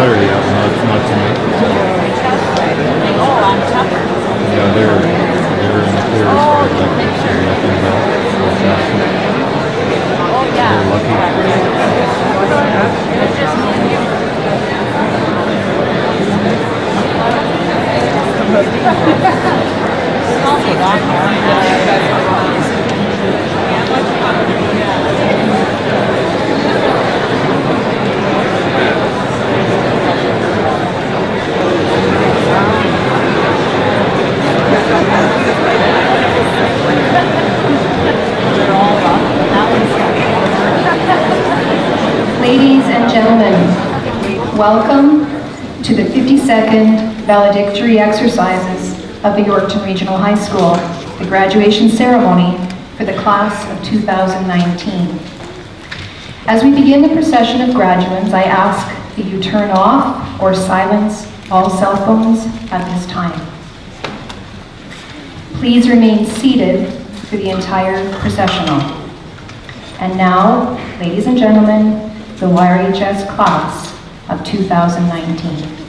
Saturday, not tonight. Oh, on top. Yeah, they're in the clear as far as like this, so nothing about what's happening. Oh, yeah. They're lucky. Ladies and gentlemen, welcome to the 52nd valedictory exercises of the Yorkton Regional High School, the graduation ceremony for the class of 2019. As we begin the procession of graduates, I ask that you turn off or silence all cell phones at this time. Please remain seated for the entire processional. And now, ladies and gentlemen, the YRHS class of 2019.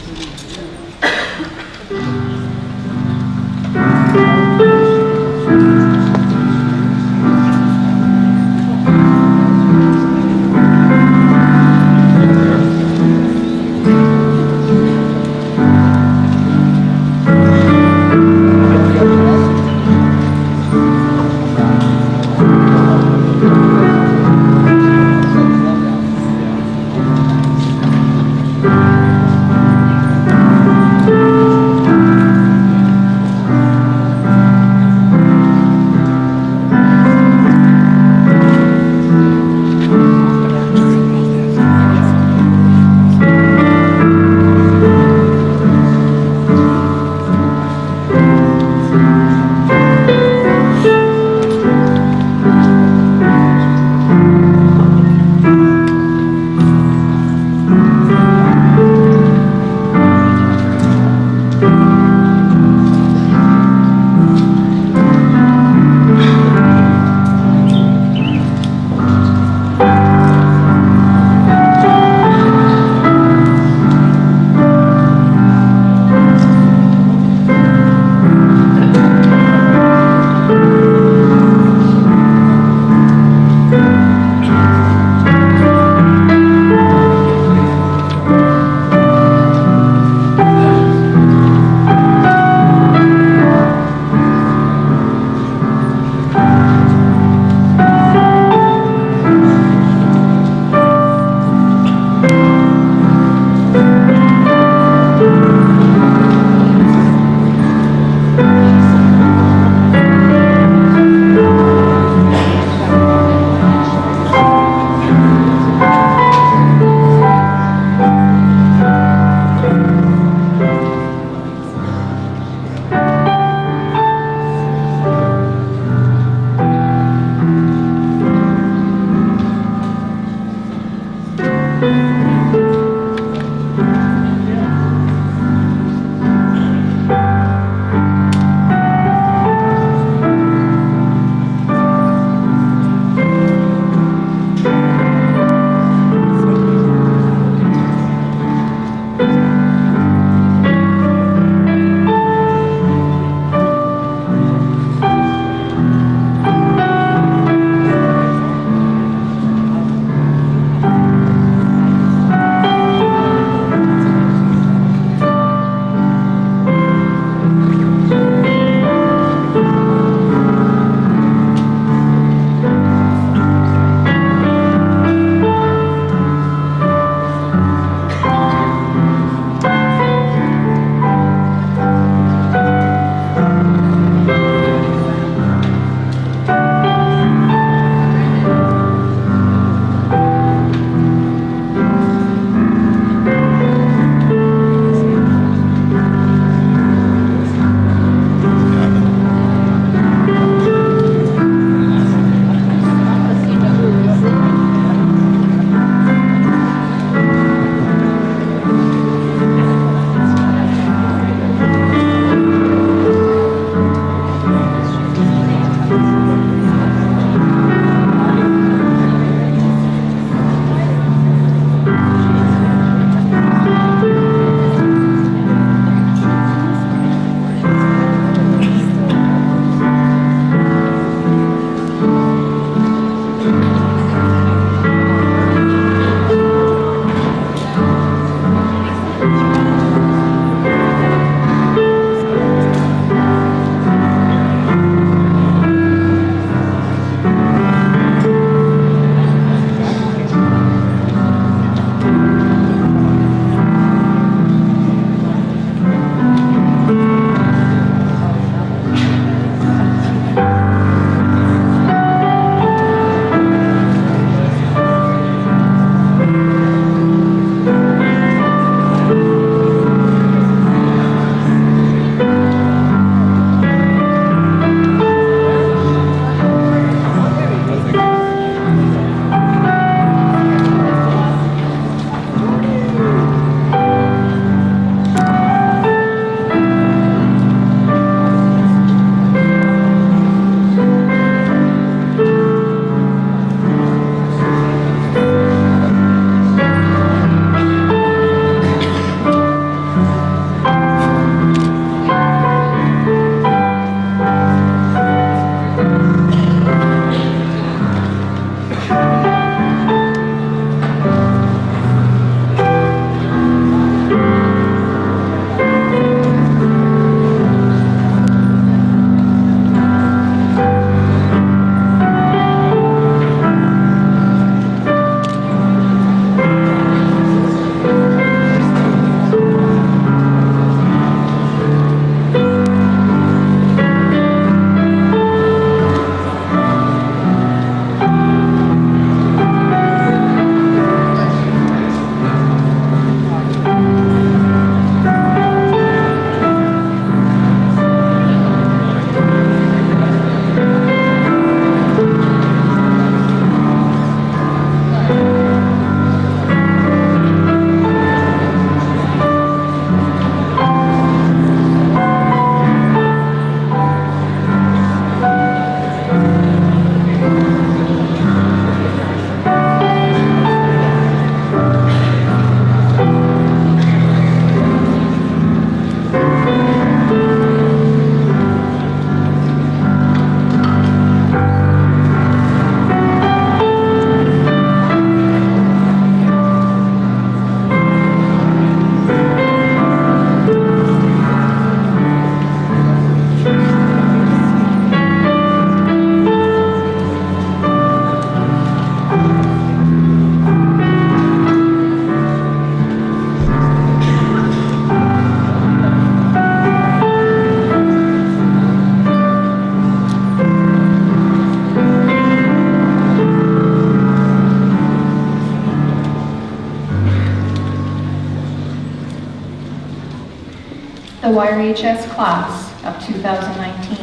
YRHS class of 2019.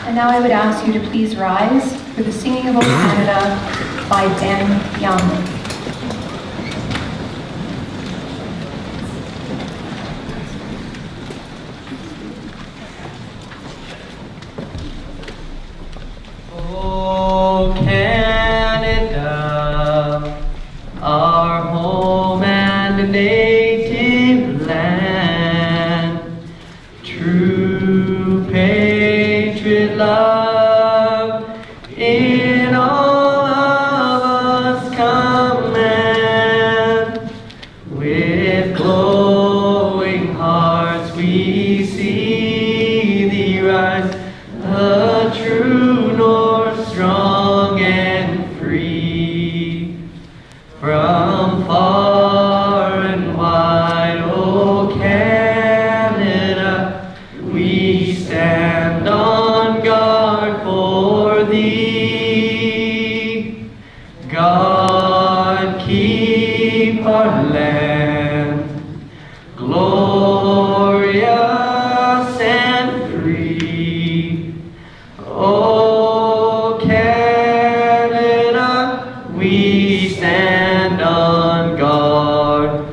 And now I would ask you to please rise for the singing of O Canada by Ben Young. O Canada, our home and native land, true patriot love in all of us command. With glowing hearts we see thee rise, a true north, strong and free. From far and wide, O Canada, we stand on guard for thee. God, keep our land glorious and free. O Canada, we stand on guard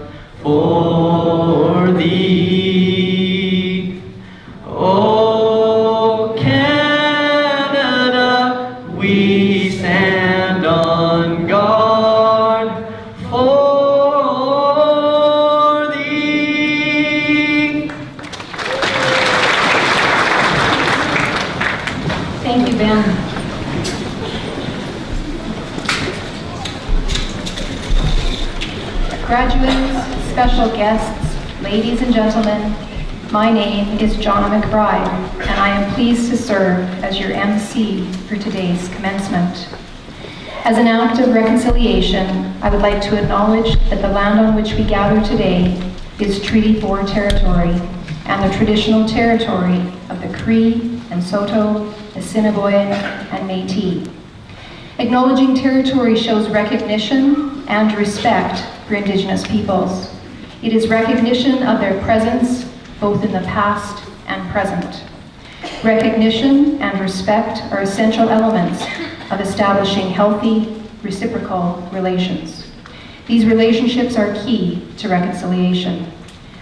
for thee. O Canada, we stand on guard for thee. Thank you, Ben. Graduates, special guests, ladies and gentlemen, my name is Jonna McBride, and I am pleased to serve as your MC for today's commencement. As an act of reconciliation, I would like to acknowledge that the land on which we gather today is Treaty 4 territory and the traditional territory of the Cree and Saulteaux, Assiniboine, and Métis. Acknowledging territory shows recognition and respect for Indigenous peoples. It is recognition of their presence both in the past and present. Recognition and respect are essential elements of establishing healthy, reciprocal relations. These relationships are key to reconciliation.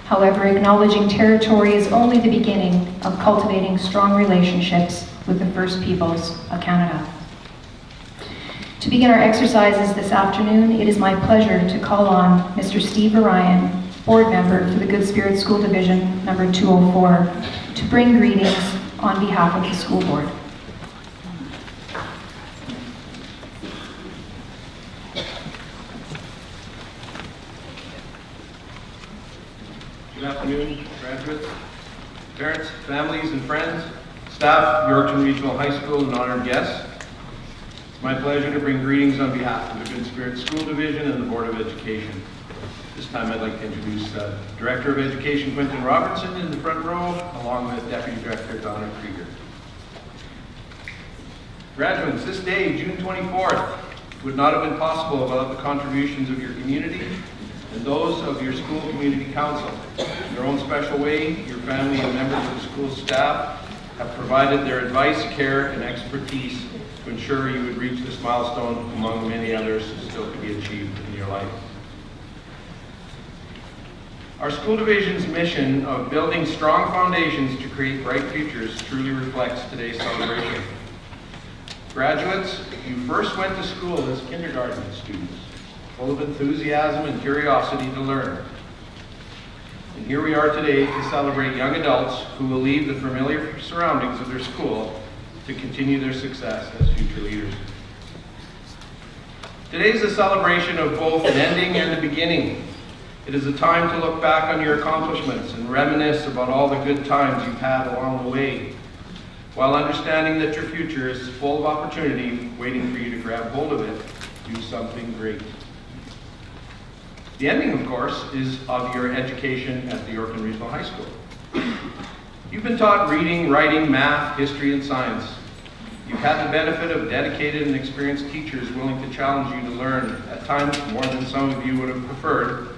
However, acknowledging territory is only the beginning of cultivating strong relationships with the First Peoples of Canada. To begin our exercises this afternoon, it is my pleasure to call on Mr. Steve Orion, Board Member for the Good Spirit School Division number 204, to bring greetings on behalf of the school board. Good afternoon, graduates, parents, families, and friends, staff of Yorkton Regional High School, and honored guests. It's my pleasure to bring greetings on behalf of the Good Spirit School Division and the Board of Education. This time I'd like to introduce Director of Education Quentin Robertson in the front row, along with Deputy Director Donna Krieger. Graduates, this day, June 24th, would not have been possible without the contributions of your community and those of your school community council. In their own special way, your family and members of the school staff have provided their advice, care, and expertise to ensure you would reach this milestone among many others still to be achieved in your life. Our school division's mission of building strong foundations to create bright futures truly reflects today's celebration. Graduates, you first went to school as kindergarten students, full of enthusiasm and curiosity to learn. And here we are today to celebrate young adults who will leave the familiar surroundings of their school to continue their success as future leaders. Today is a celebration of both an ending and a beginning. It is a time to look back on your accomplishments and reminisce about all the good times you've had along the way, while understanding that your future is full of opportunity waiting for you to grab hold of it, do something great. The ending, of course, is of your education at the Yorkton Regional High School. You've been taught reading, writing, math, history, and science. You've had the benefit of dedicated and experienced teachers willing to challenge you to learn, at times more than some of you would have preferred.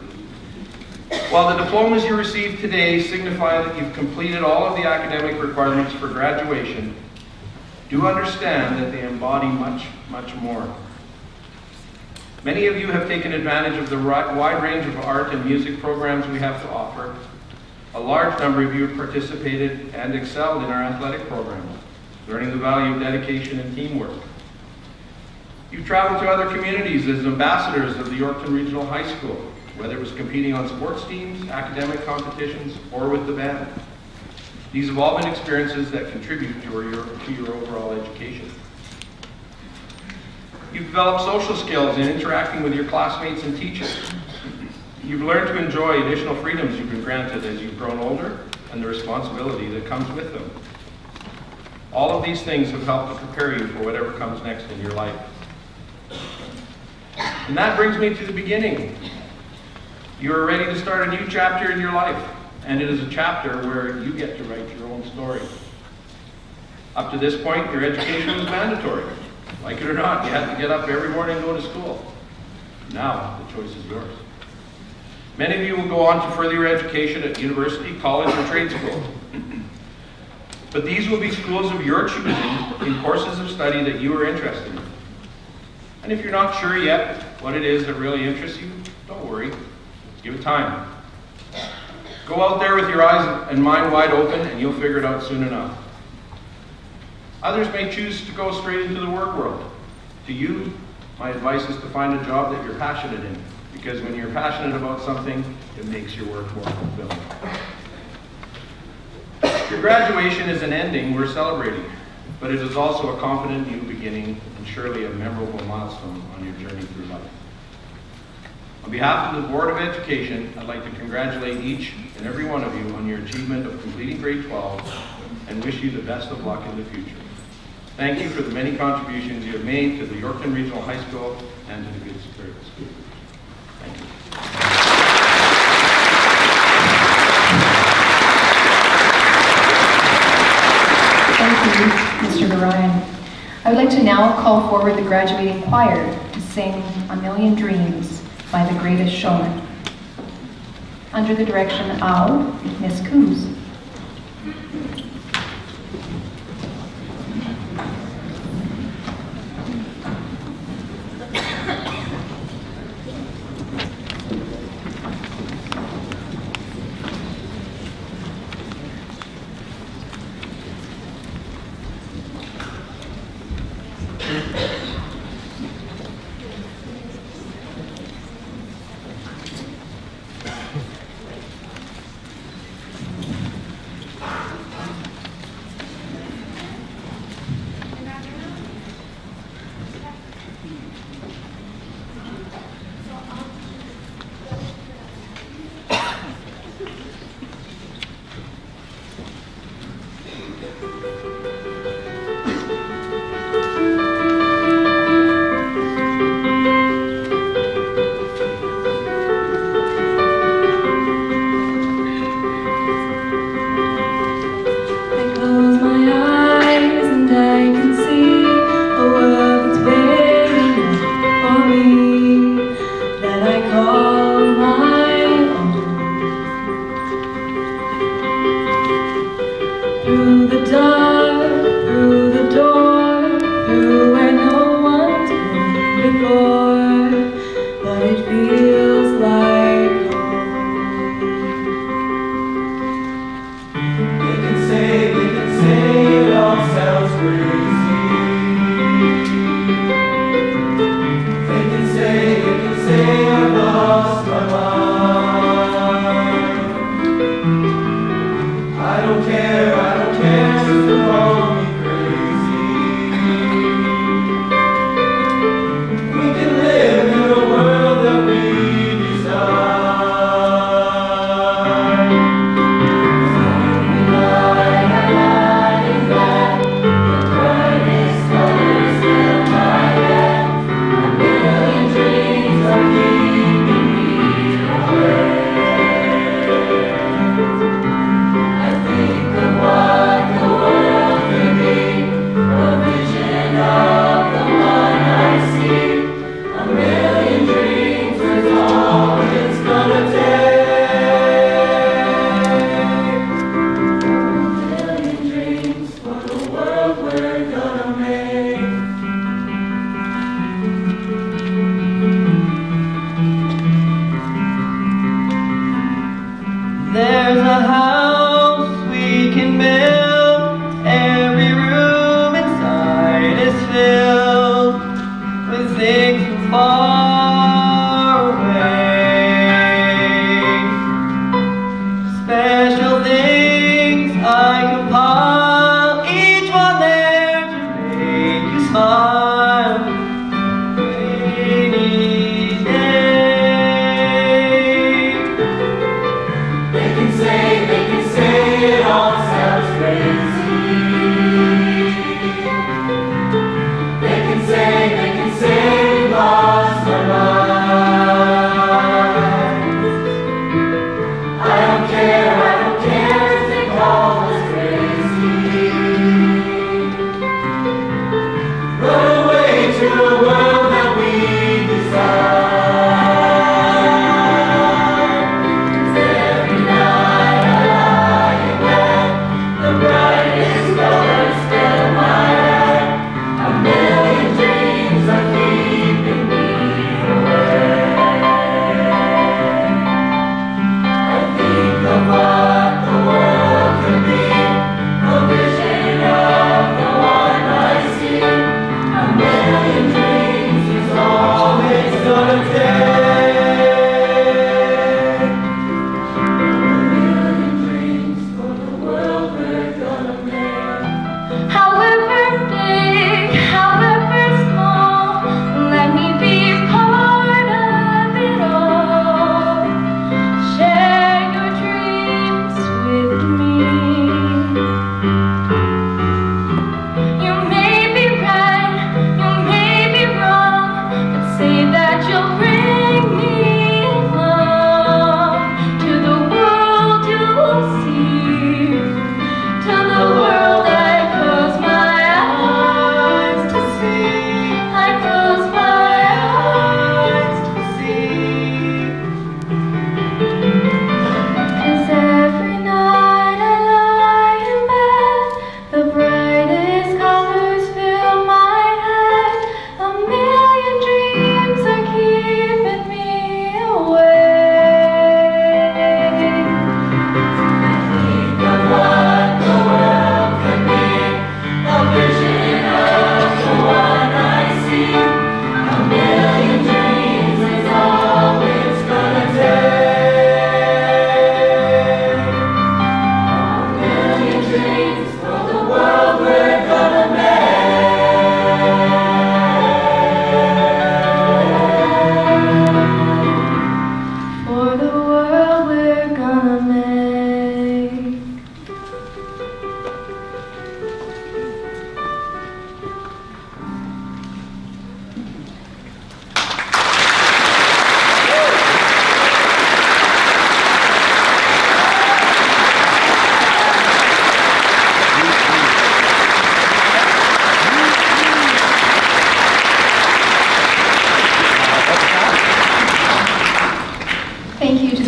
While the diplomas you receive today signify that you've completed all of the academic requirements for graduation, do understand that they embody much, much more. Many of you have taken advantage of the wide range of art and music programs we have to offer. A large number of you have participated and excelled in our athletic programs, learning the value of dedication and teamwork. You've traveled to other communities as ambassadors of the Yorkton Regional High School, whether it was competing on sports teams, academic competitions, or with the band. These have all been experiences that contribute to your overall education. You've developed social skills in interacting with your classmates and teachers. You've learned to enjoy additional freedoms you've been granted as you've grown older and the responsibility that comes with them. All of these things have helped to prepare you for whatever comes next in your life. And that brings me to the beginning. You are ready to start a new chapter in your life, and it is a chapter where you get to write your own story. Up to this point, your education was mandatory. Like it or not, you had to get up every morning and go to school. Now, the choice is yours. Many of you will go on to further your education at university, college, or trade school. But these will be schools of your choosing in courses of study that you are interested in. And if you're not sure yet what it is that really interests you, don't worry. Give it time. Go out there with your eyes and mind wide open, and you'll figure it out soon enough. Others may choose to go straight into the work world. To you, my advice is to find a job that you're passionate in, because when you're passionate about something, it makes your work more fulfilling. Your graduation is an ending we're celebrating, but it is also a confident new beginning and surely a memorable milestone on your journey through life. On behalf of the Board of Education, I'd like to congratulate each and every one of you on your achievement of completing grade 12 and wish you the best of luck in the future. Thank you for the many contributions you have made to the Yorkton Regional High School and to the Good Spirit School. Thank you. Thank you, Mr. Narayan. I would like to now call forward the graduating choir to sing A Million Dreams by The Greatest Showman, under the direction of Miss Coos.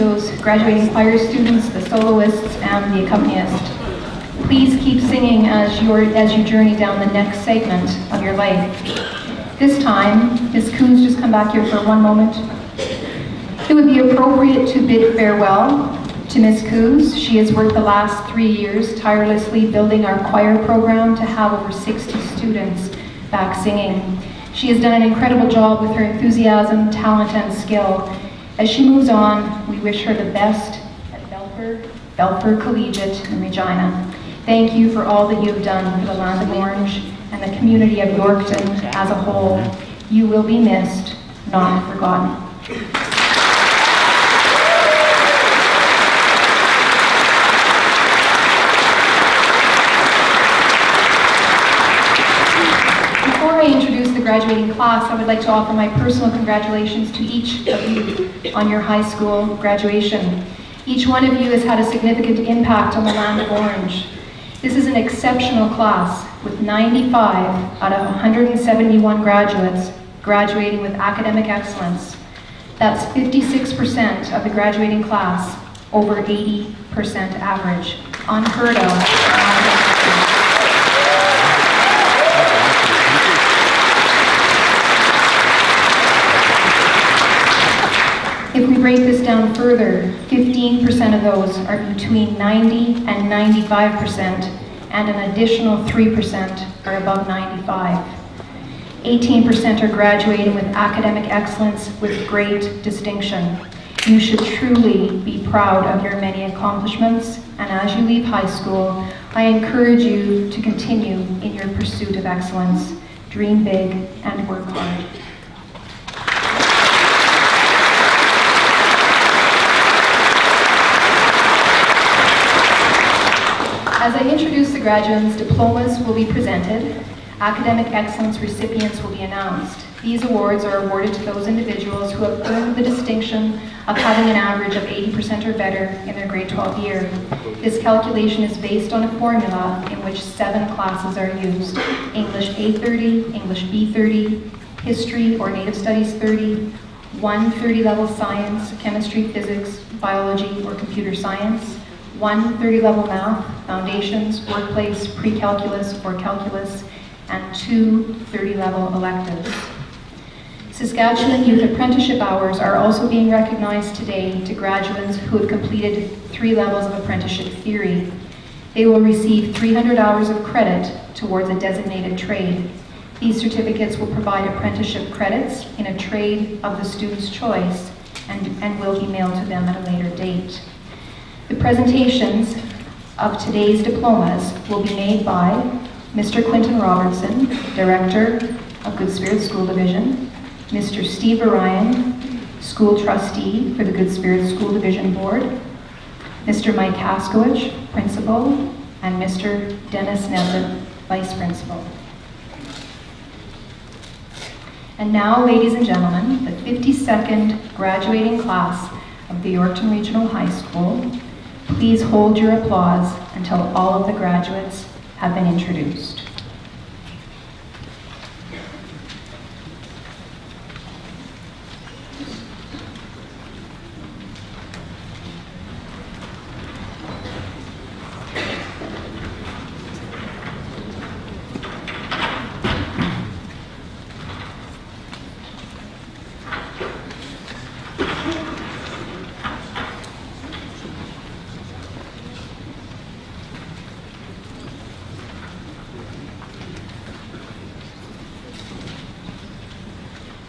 those graduating choir students, the soloists, and the accompanist. Please keep singing as you journey down the next segment of your life. This time, Ms. Coons, just come back here for one moment. It would be appropriate to bid farewell to Ms. Coons. She has worked the last 3 years tirelessly building our choir program to have over 60 students back singing. She has done an incredible job with her enthusiasm, talent, and skill. As she moves on, we wish her the best at Belford Collegiate in Regina. Thank you for all that you have done for the Land of Orange and the community of Yorkton as a whole. You will be missed, not forgotten. Before I introduce the graduating class, I would like to offer my personal congratulations to each of you on your high school graduation. Each one of you has had a significant impact on the Land of Orange. This is an exceptional class with 95 out of 171 graduates graduating with academic excellence. That's 56% of the graduating class, over 80% average. Unheard of. If we break this down further, 15% of those are between 90 and 95%, and an additional 3% are above 95. 18% are graduating with academic excellence with great distinction. You should truly be proud of your many accomplishments, and as you leave high school, I encourage you to continue in your pursuit of excellence. Dream big and work hard. As I introduce the graduates, diplomas will be presented. Academic excellence recipients will be announced. These awards are awarded to those individuals who have earned the distinction of having an average of 80% or better in their grade 12 year. This calculation is based on a formula in which 7 classes are used: English A30, English B30, History or Native Studies 30, 1 30-level science, chemistry, physics, biology, or computer science, 1 30-level math, foundations, workplace, pre-calculus, or calculus, and 2 30-level electives. Saskatchewan Youth Apprenticeship Hours are also being recognized today to graduates who have completed 3 levels of apprenticeship theory. They will receive 300 hours of credit towards a designated trade. These certificates will provide apprenticeship credits in a trade of the student's choice and will be mailed to them at a later date. The presentations of today's diplomas will be made by Mr. Quinton Robertson, Director of Good Spirit School Division, Mr. Steve Orion, School Trustee for the Good Spirit School Division Board, Mr. Mike Haskowich, Principal, and Mr. Dennis Nesbitt, Vice Principal. And now, ladies and gentlemen, the 52nd graduating class of the Yorkton Regional High School. Please hold your applause until all of the graduates have been introduced.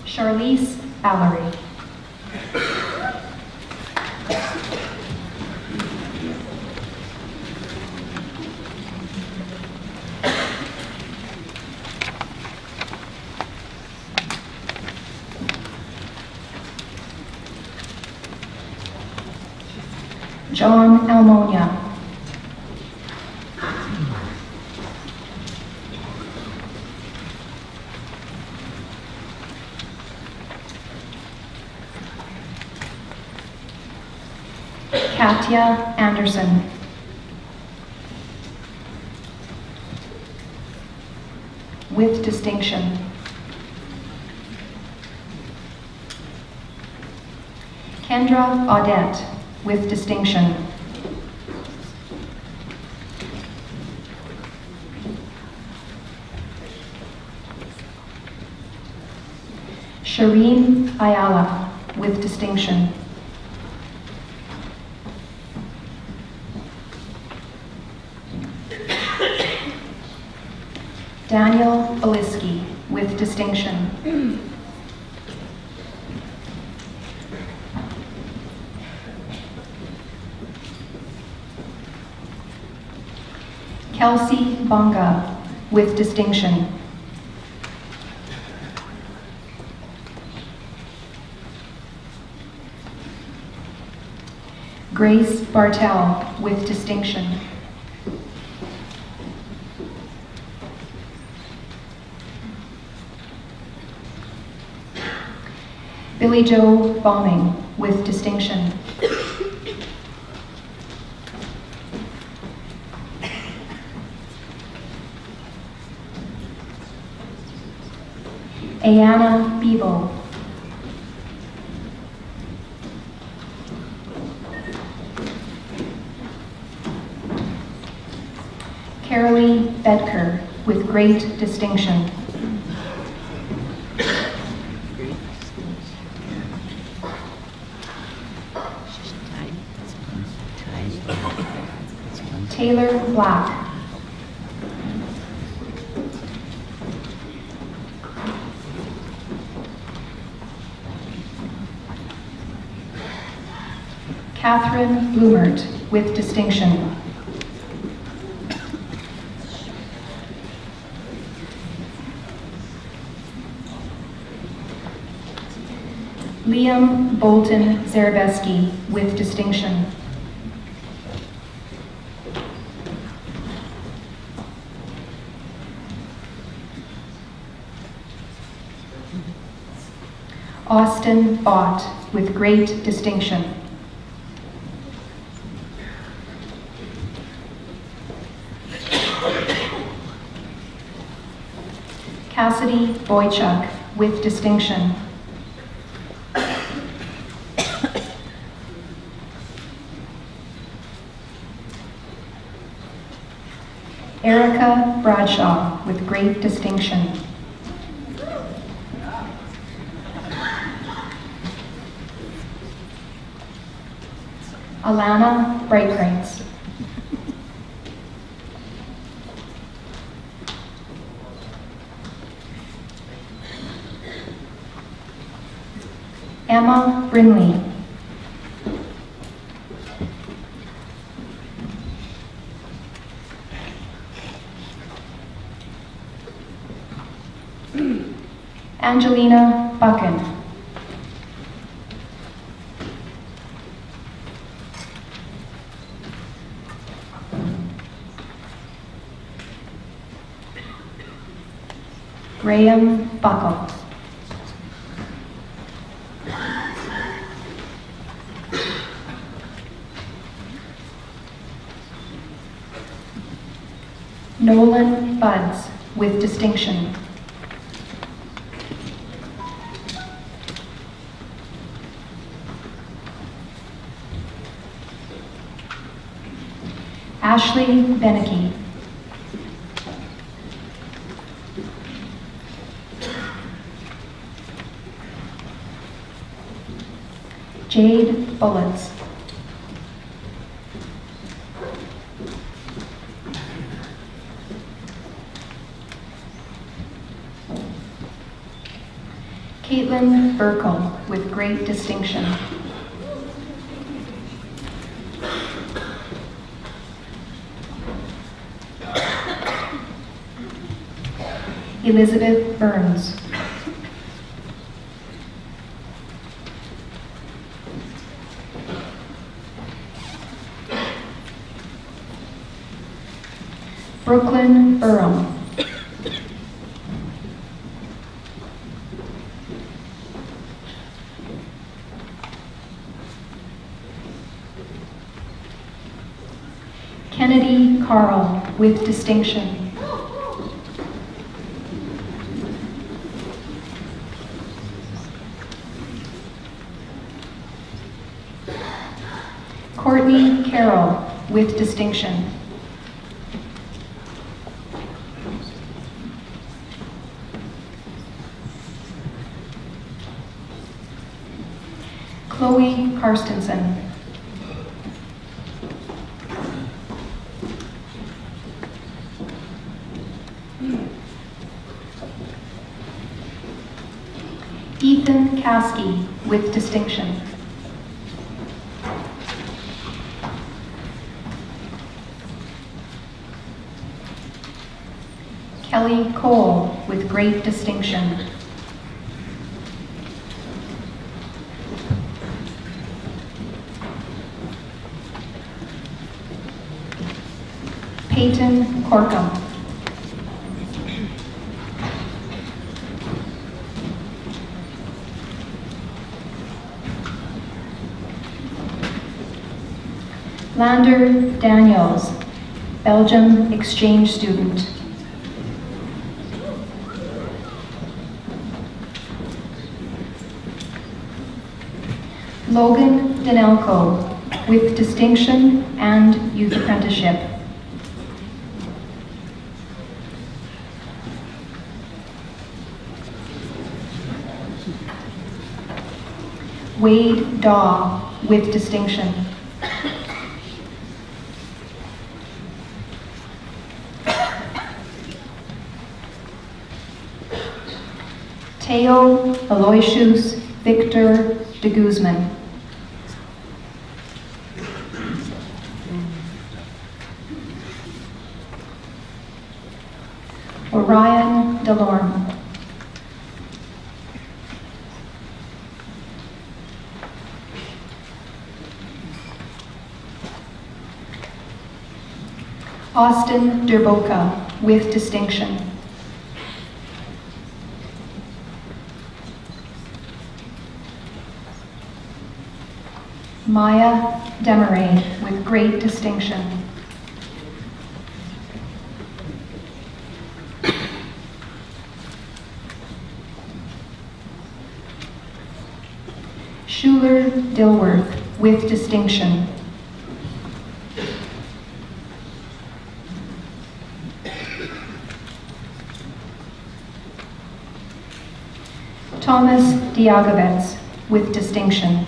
Charlize Allery. John Almonia. Katya Anderson. With distinction. Kendra Audette. with distinction. Shireen Ayala, with distinction. Daniel Oliski, with distinction. Kelsey Bonga, with distinction. Grace Bartel, with distinction. Billy Joe Bombing, with distinction. Ayana Bebo. Carolee Bedker, with great distinction. Taylor Black. Catherine Blumert, with distinction. Liam Bolton Zarabeski, with distinction. Austin Bott, with great distinction. Cassidy Boychuk, with distinction. Erica Bradshaw, with great distinction. Alana Breitkreitz. Emma Brinley. Angelina Buchan. Graham Buckle. Nolan Buds, with distinction. Ashley Beneke. Jade Bullets. Caitlin Burkle, with great distinction. Elizabeth Burns. Brooklyn Burham. Kennedy Carl, with distinction. Courtney Carroll, with distinction. Chloe Karstensen. Ethan Caskey, with distinction. Kelly Cole, with great distinction. Peyton Corkum. Lander Daniels, Belgium exchange student. Logan Danelko, with distinction and youth apprenticeship. Wade Daw, with distinction. Teo Aloysius Victor de Guzman. Orion Delorme. Austin Derboka, with distinction. Maya Demaray, with great distinction. Schuler Dilworth, with distinction. Thomas Diagobetz, with distinction.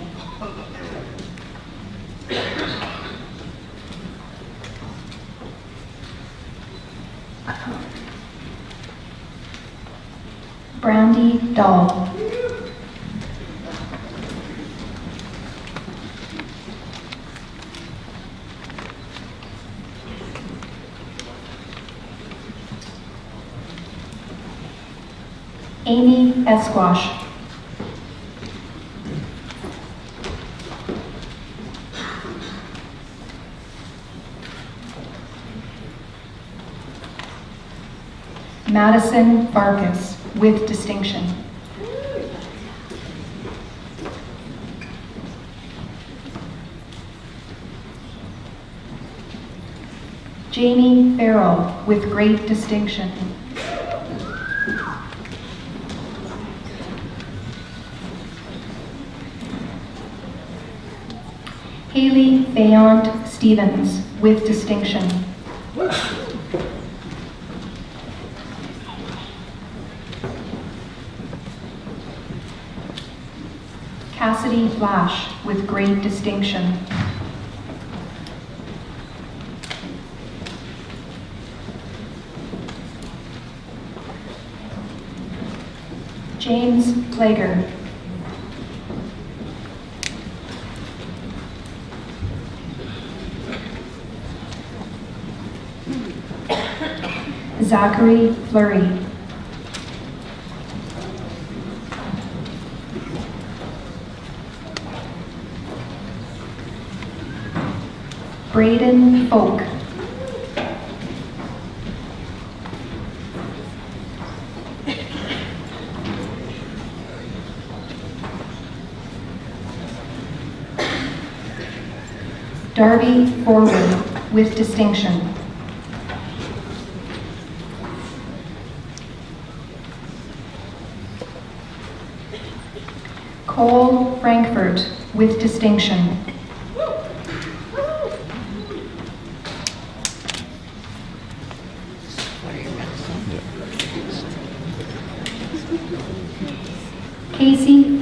Brandy Dahl. Amy Esquash. Madison Farkas, with distinction. Jamie Farrell, with great distinction. Haley Fayant Stevens, with distinction. Cassidy Flash, with great distinction. James Plager. Zachary Fleury. Braden Folk. Darby Forward, with distinction. Cole Frankfurt, with distinction.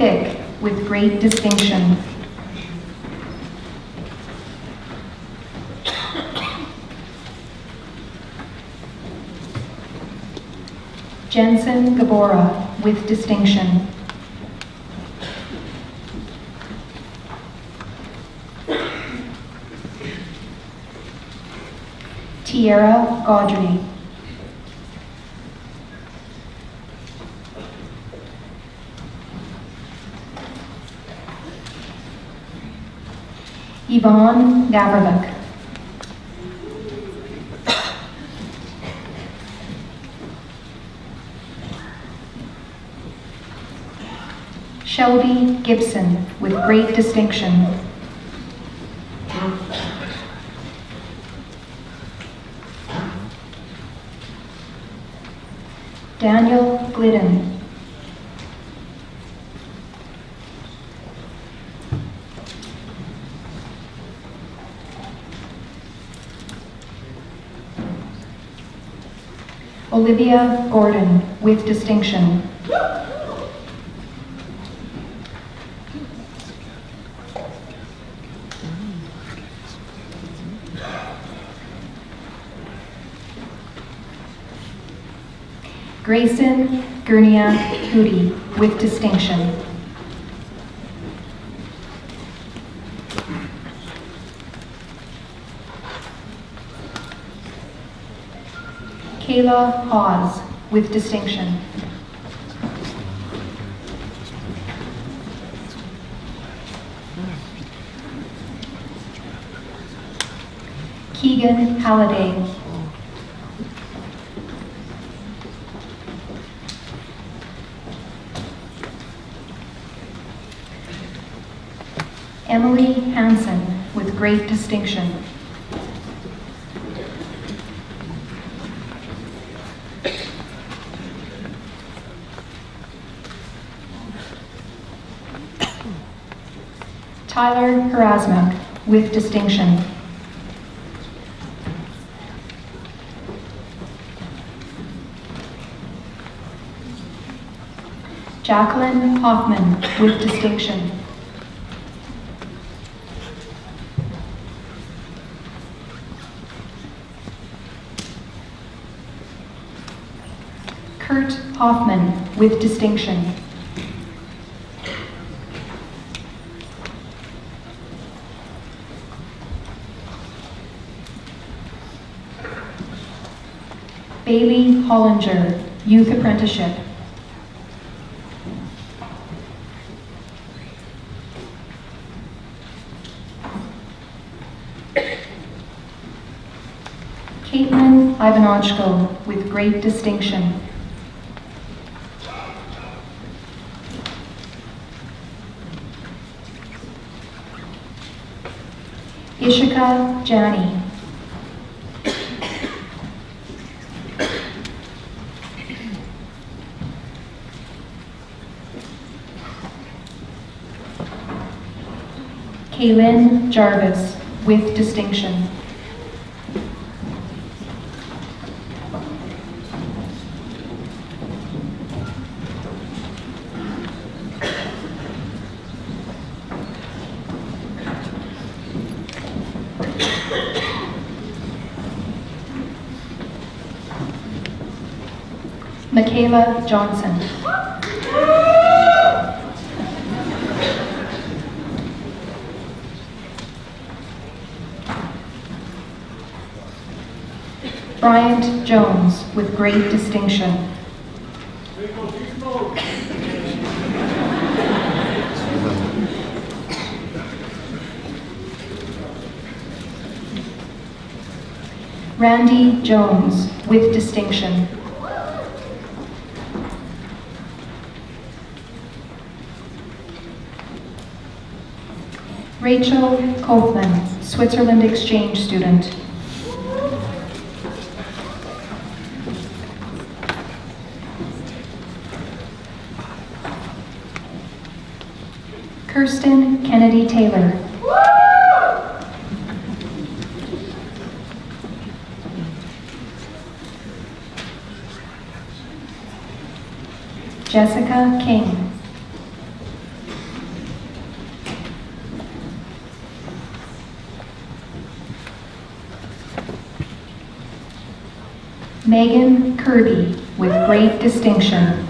Pick with great distinction. Jensen Gabora with distinction. Tierra Gaudry. Yvonne Gavrlik. Shelby Gibson with great distinction. Daniel Glidden. Olivia Gordon with distinction. Grayson Gurnia Hootie with distinction. Kayla Hawes with distinction. Keegan Halliday. Emily Hansen with great distinction. Tyler Karasmak with distinction. Jacqueline Hoffman with distinction. Kurt Hoffman with distinction. Bailey Hollinger, Youth Apprenticeship. Caitlin Ivanochko with great distinction. Ishika Jani. Kaylin Jarvis with distinction. Michaela Johnson. Bryant Jones with great distinction. Randy Jones with distinction. Rachel Kaufman, Switzerland exchange student. Kirsten Kennedy Taylor. Jessica King. Megan Kirby with great distinction.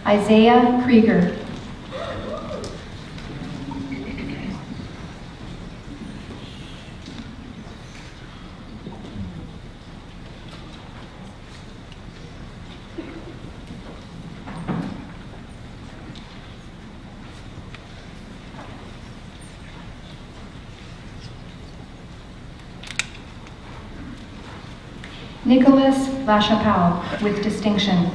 Isaiah Krieger. Nicholas Lachapelle with distinction.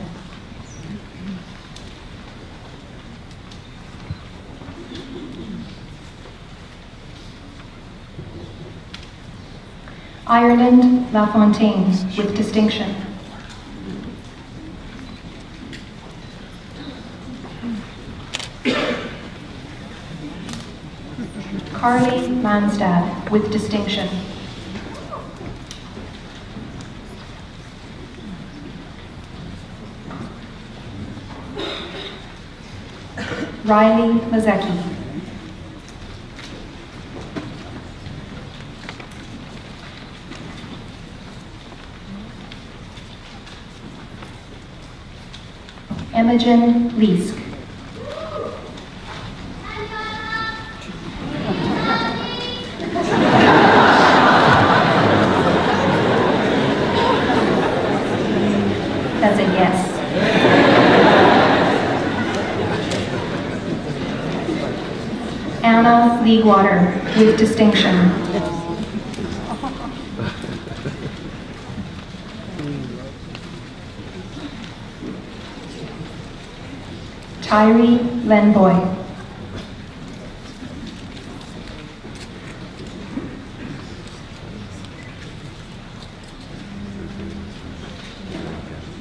Ireland Lafontaine with distinction. Carly Manstad with distinction. Riley Mazecki. Imogen Leask. That's a yes. Anna Leaguewater with distinction. Tyree Lenboy.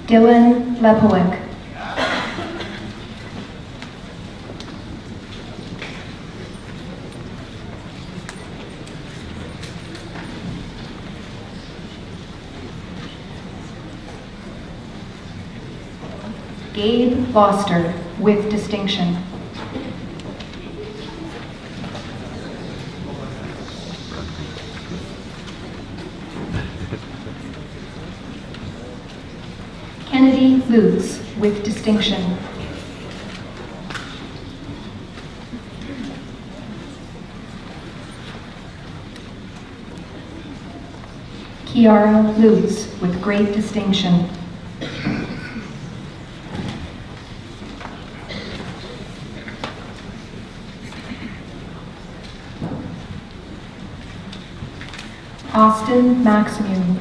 Dylan Lepowick. Gabe Foster with distinction. Kennedy Lutz with distinction. Kiara Lutz with great distinction. Austin Maximum.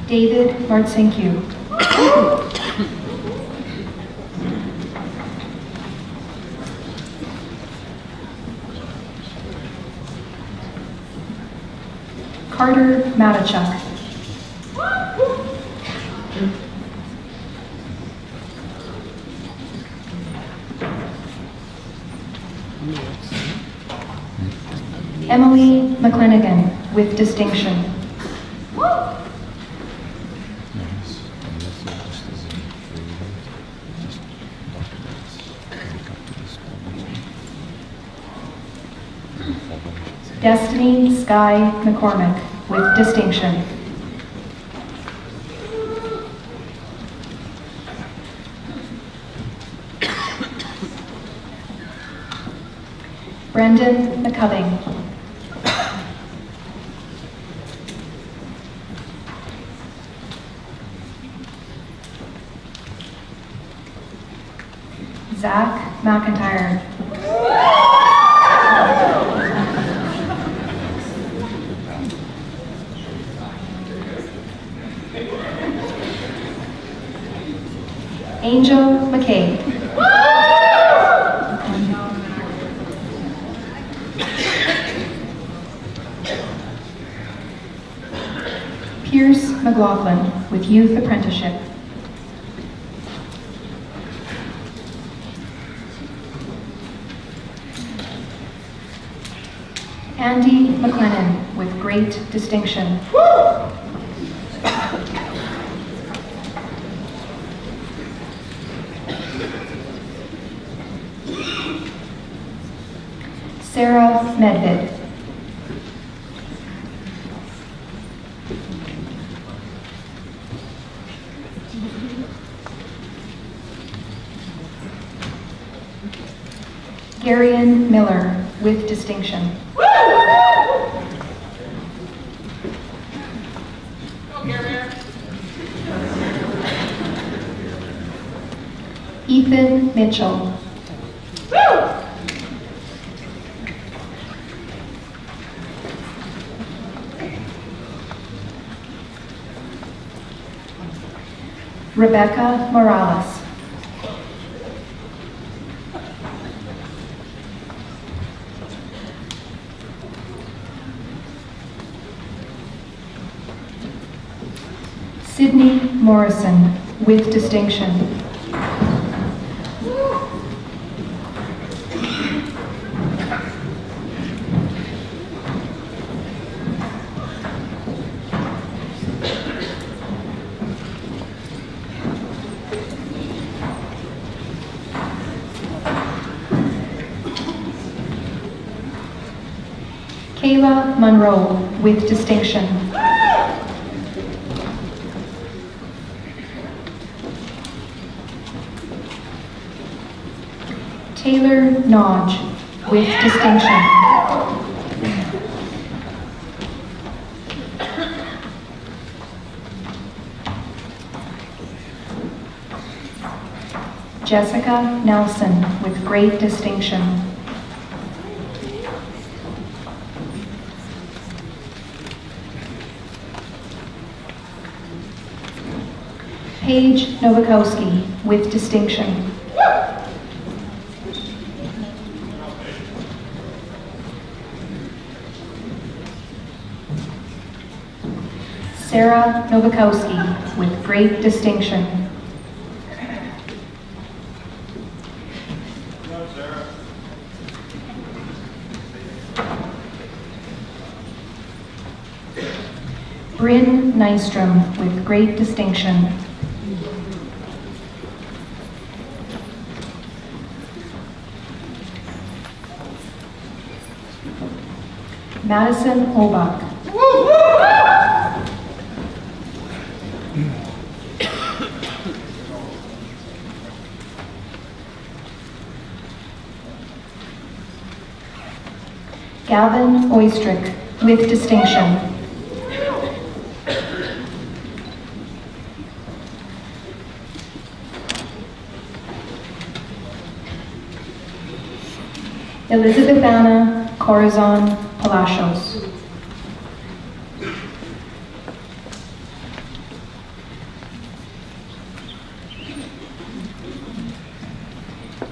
David Martsenkiu. Carter Matichuk. Emily McClanagan with distinction. Destiny Sky McCormick with distinction. Brendan McCubbing. Zach McIntyre. Angel McKay. Pierce McLaughlin with Youth Apprenticeship. Andy McLennan with great distinction. Sarah Medved. Garion Miller with distinction. Ethan Mitchell. Rebecca Morales. Sydney Morrison with distinction. Kayla Monroe with distinction. Taylor Nodge with distinction. Jessica Nelson with great distinction. Paige Novakowski with distinction. Sarah Novakowski with great distinction. Bryn Nystrom with great distinction. Madison Hobach. Gavin Oistrick with distinction. Elizabeth Anna Corazon Palacios.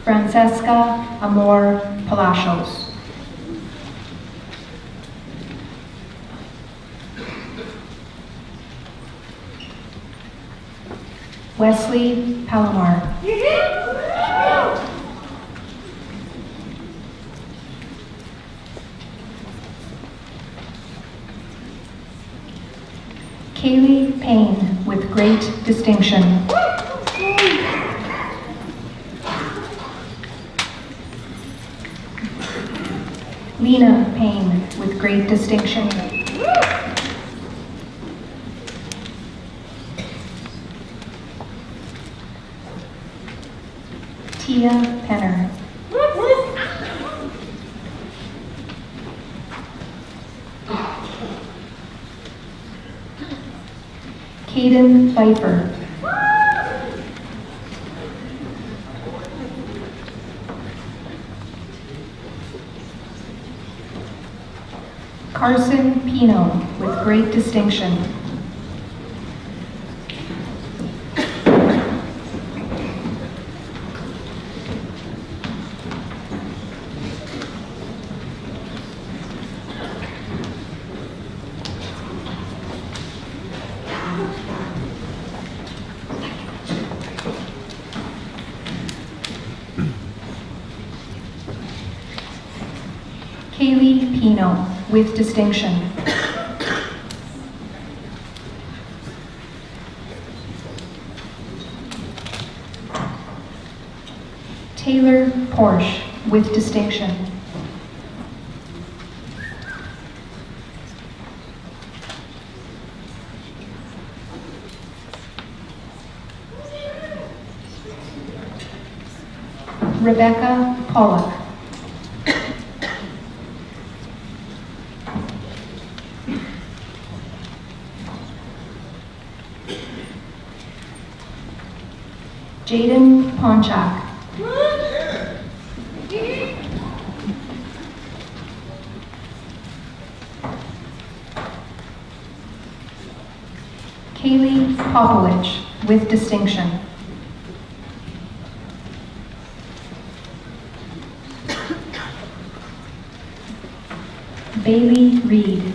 Francesca Amor Palacios. Wesley Palomar. Kaylee Payne with great distinction. Lena Payne with great distinction. Tia Penner. Caden Pfeiffer. Carson Pino with great distinction. Kaylee Pino. with distinction. Taylor Porsche with distinction. Rebecca Pollock. Jaden Ponchak. Kaylee Popovich with distinction. Bailey Reed.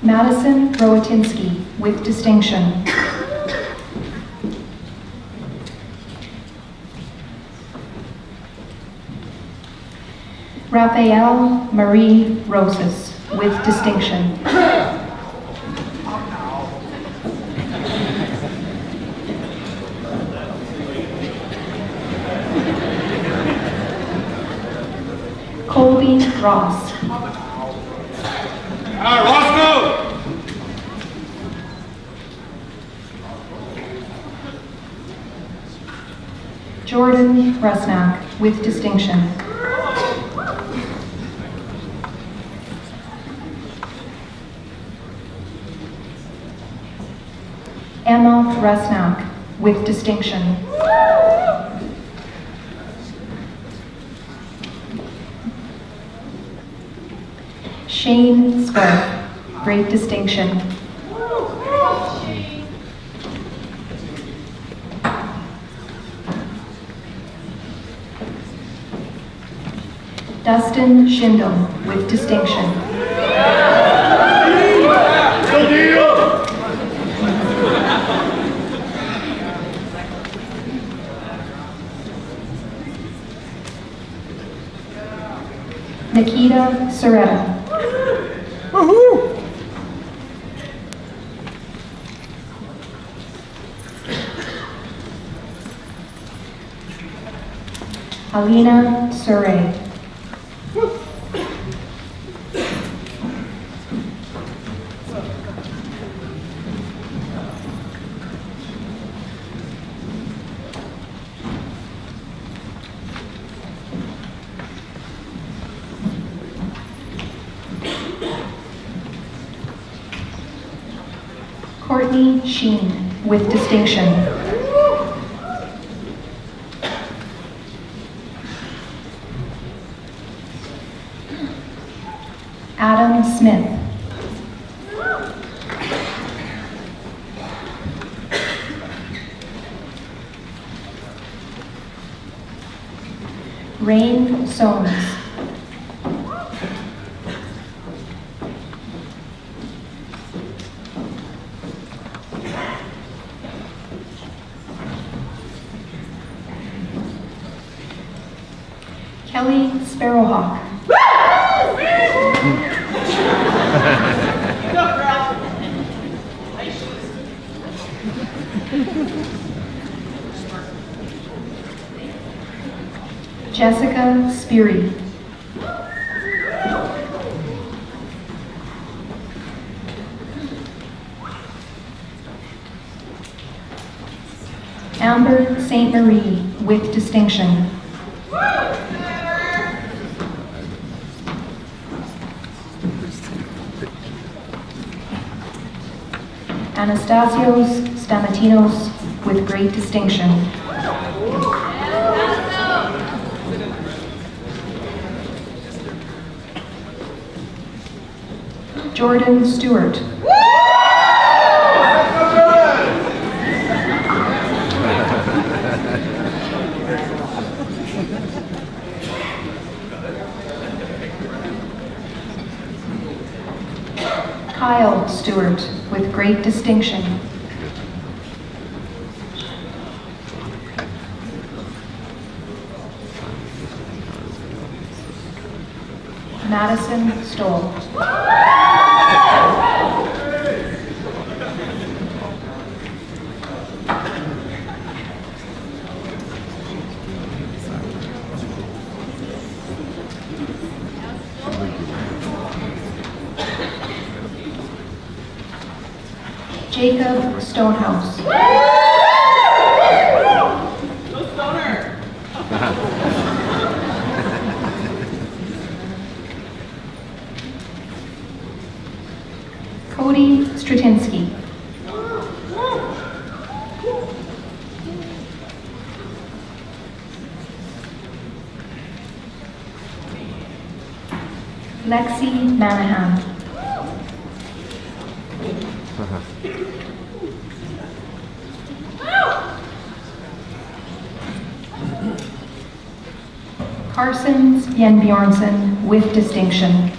Madison Rowatinski with distinction. Raphael Marie Rosas with distinction. Colby Ross. Roscoe! Jordan Rusnak with distinction. Emma Rusnak with distinction. Shane Scarf, great distinction. Dustin Schindel with distinction. Nikita Soretta. Alina Surrey. Courtney Sheen with distinction. Adam Smith. Rain Soames. Kelly Sparrowhawk. Jessica Speary. Amber St. Marie with distinction. Anastasios Stamatinos with great distinction. Jordan Stewart. Kyle Stewart with great distinction. Madison Stoll. Jacob Stonehouse. Cody Stratinsky. Lexi Manahan. Carson Bjornson with distinction.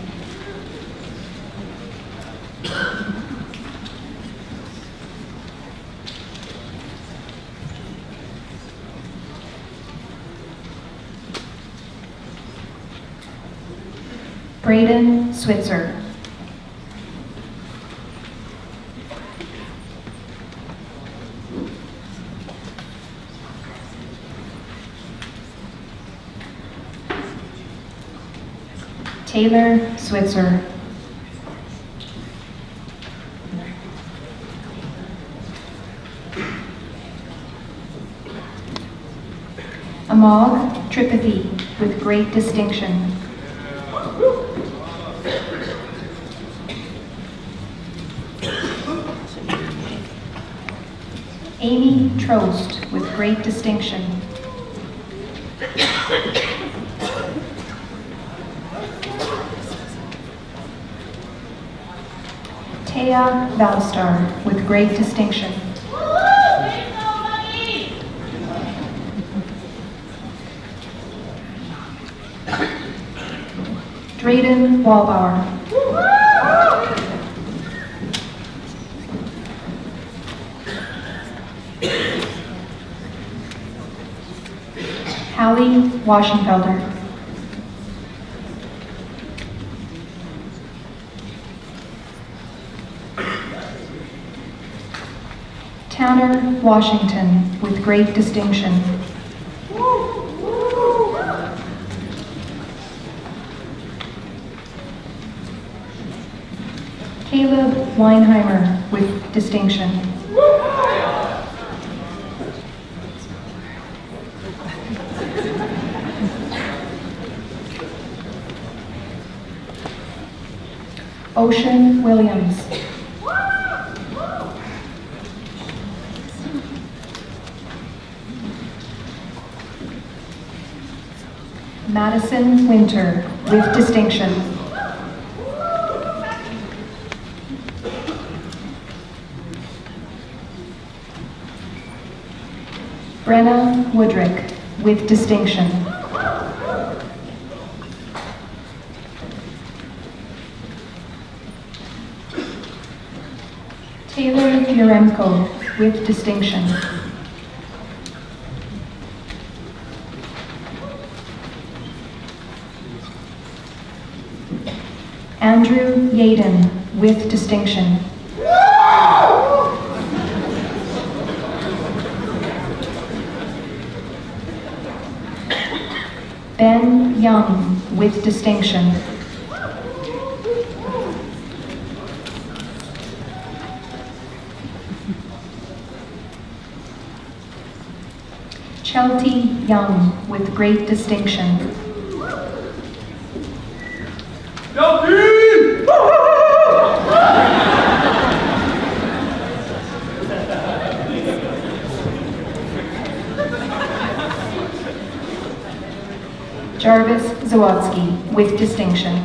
Braden Switzer. Taylor Switzer. Amog Tripathi with great distinction. Amy Trost with great distinction. Taya Valstar with great distinction. Drayden Wallbauer. Hallie Waschenfelder. Tanner Washington with great distinction. Caleb Weinheimer with distinction. Ocean Williams. Madison Winter with distinction. Brenna Woodrick with distinction. Taylor Yaremko with distinction. Andrew Yaden with distinction. Ben Young with distinction. Chelsea Young with great distinction. Jarvis Zawodzki with distinction.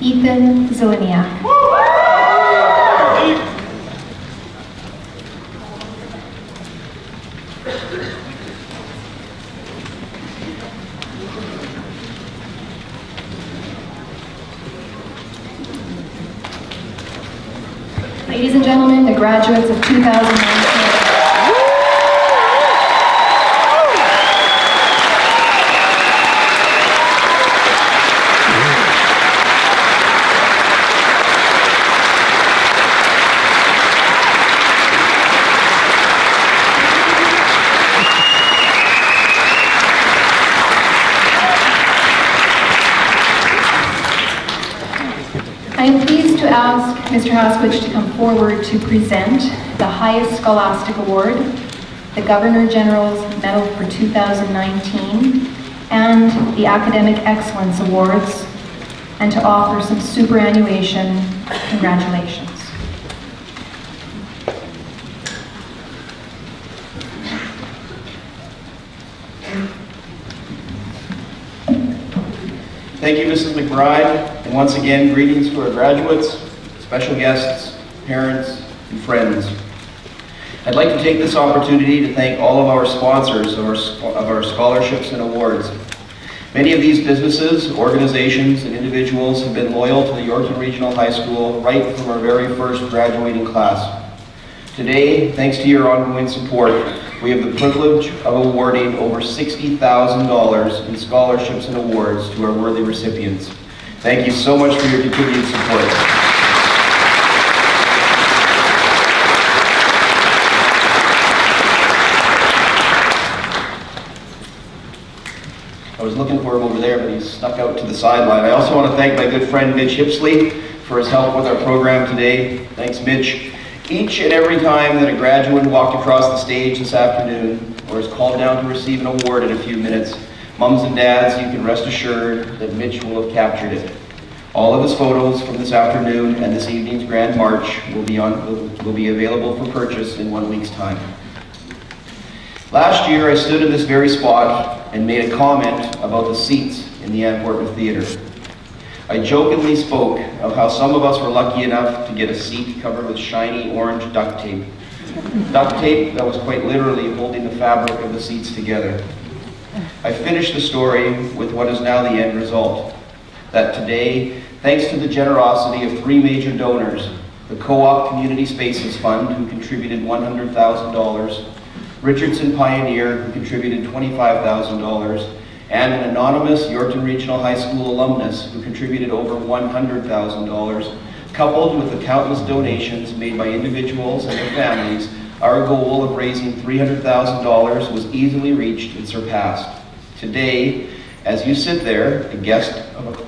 Ethan Zeleniak. Ladies and gentlemen, the graduates of 2019. ask Mr. Haswich to come forward to present the highest scholastic award, the Governor General's Medal for 2019, and the Academic Excellence Awards, and to offer some superannuation congratulations. Thank you, Mrs. McBride, and once again, greetings to our graduates, special guests, parents, and friends. I'd like to take this opportunity to thank all of our sponsors of our scholarships and awards. Many of these businesses, organizations, and individuals have been loyal to the Yorkton Regional High School right from our very first graduating class. Today, thanks to your ongoing support, we have the privilege of awarding over $60,000 in scholarships and awards to our worthy recipients. Thank you so much for your continued support. I was looking for him over there, but he snuck out to the sideline. I also want to thank my good friend Mitch Hipsley for his help with our program today. Thanks, Mitch. Each and every time that a graduate walked across the stage this afternoon or is called down to receive an award in a few minutes, mums and dads, you can rest assured that Mitch will have captured it. All of his photos from this afternoon and this evening's Grand March will be available for purchase in 1 week's time. Last year, I stood in this very spot and made a comment about the seats in the Antwerp Theatre. I jokingly spoke of how some of us were lucky enough to get a seat covered with shiny orange duct tape. Duct tape that was quite literally holding the fabric of the seats together. I finished the story with what is now the end result. That today, thanks to the generosity of 3 major donors, the Co-op Community Spaces Fund, who contributed $100,000, Richardson Pioneer, who contributed $25,000, and an anonymous Yorkton Regional High School alumnus who contributed over $100,000, coupled with the countless donations made by individuals and their families, our goal of raising $300,000 was easily reached and surpassed. Today, as you sit there, a guest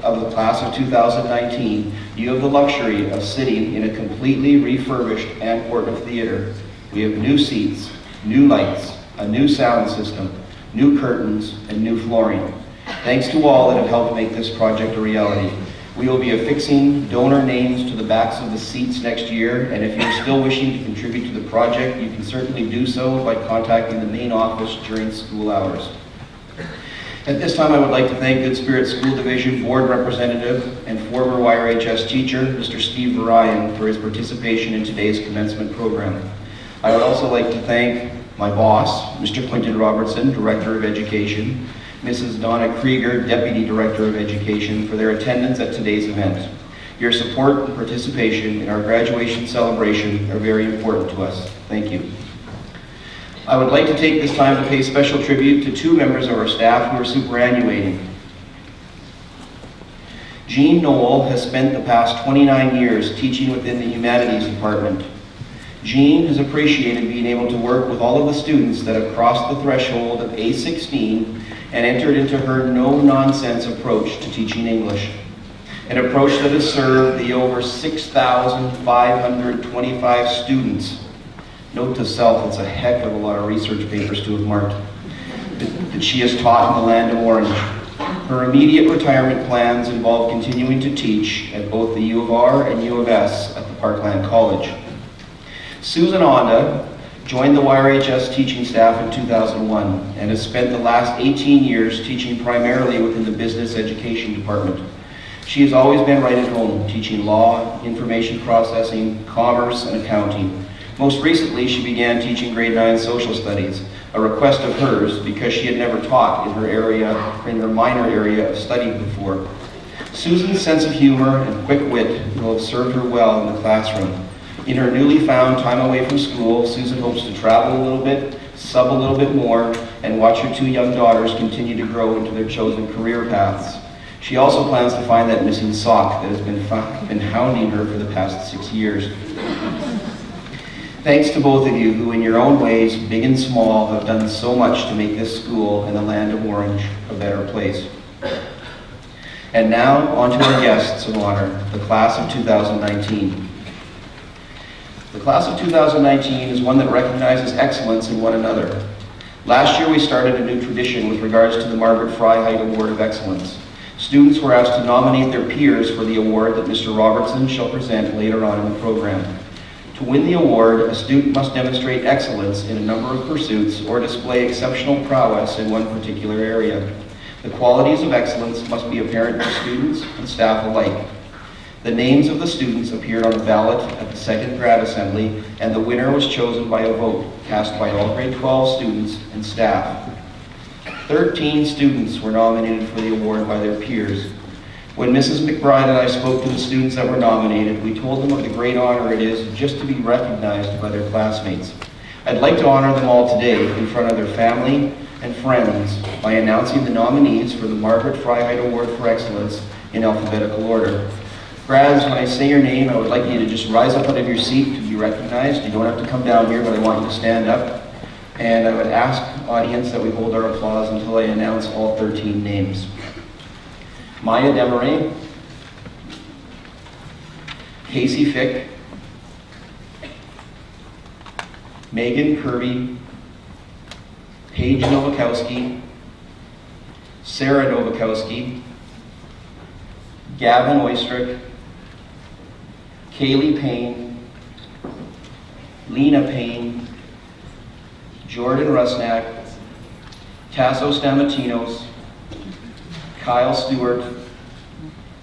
of the class of 2019, you have the luxury of sitting in a completely refurbished Antwerp Theatre. We have new seats, new lights, a new sound system, new curtains, and new flooring. Thanks to all that have helped make this project a reality. We will be affixing donor names to the backs of the seats next year, and if you're still wishing to contribute to the project, you can certainly do so by contacting the main office during school hours. At this time, I would like to thank Good Spirit School Division Board Representative and former YRHS teacher, Mr. Steve Ryan, for his participation in today's commencement program. I would also like to thank my boss, Mr. Quinton Robertson, Director of Education, Mrs. Donna Krieger, Deputy Director of Education, for their attendance at today's event. Your support and participation in our graduation celebration are very important to us. Thank you. I would like to take this time to pay special tribute to 2 members of our staff who are superannuating. Jean Knoll has spent the past 29 years teaching within the Humanities Department. Jean has appreciated being able to work with all of the students that have crossed the threshold of A16 and entered into her no-nonsense approach to teaching English. An approach that has served the over 6,525 students. Note to self, it's a heck of a lot of research papers to have marked, that she has taught in the land of Orange. Her immediate retirement plans involve continuing to teach at both the U of R and U of S at the Parkland College. Susan Onda joined the YRHS teaching staff in 2001 and has spent the last 18 years teaching primarily within the business education department. She has always been right at home, teaching law, information processing, commerce, and accounting. Most recently, she began teaching grade 9 social studies, a request of hers because she had never taught in her minor area of study before. Susan's sense of humor and quick wit will have served her well in the classroom. In her newly found time away from school, Susan hopes to travel a little bit, sub a little bit more, and watch her 2 young daughters continue to grow into their chosen career paths. She also plans to find that missing sock that has been hounding her for the past 6 years. Thanks to both of you who, in your own ways, big and small, have done so much to make this school and the land of Orange a better place. And now, on to our guests of honor, the class of 2019. The class of 2019 is one that recognizes excellence in one another. Last year, we started a new tradition with regards to the Margaret Freiheit Award of Excellence. Students were asked to nominate their peers for the award that Mr. Robertson shall present later on in the program. To win the award, a student must demonstrate excellence in a number of pursuits or display exceptional prowess in one particular area. The qualities of excellence must be apparent to students and staff alike. The names of the students appeared on the ballot at the second grad assembly, and the winner was chosen by a vote cast by all grade 12 students and staff. 13 students were nominated for the award by their peers. When Mrs. McBride and I spoke to the students that were nominated, we told them of the great honor it is just to be recognized by their classmates. I'd like to honor them all today in front of their family and friends by announcing the nominees for the Margaret Freiheit Award for Excellence in alphabetical order. Grads, when I say your name, I would like you to just rise up out of your seat to be recognized. You don't have to come down here, but I want you to stand up. And I would ask audience that we hold our applause until I announce all 13 names. Maya Desmarais, Casey Fick, Megan Kirby, Paige Novakowski, Sarah Novakowski, Gavin Oystrick, Kaylee Payne, Lena Payne, Jordan Rusnak, Tasso Stamatinos, Kyle Stewart,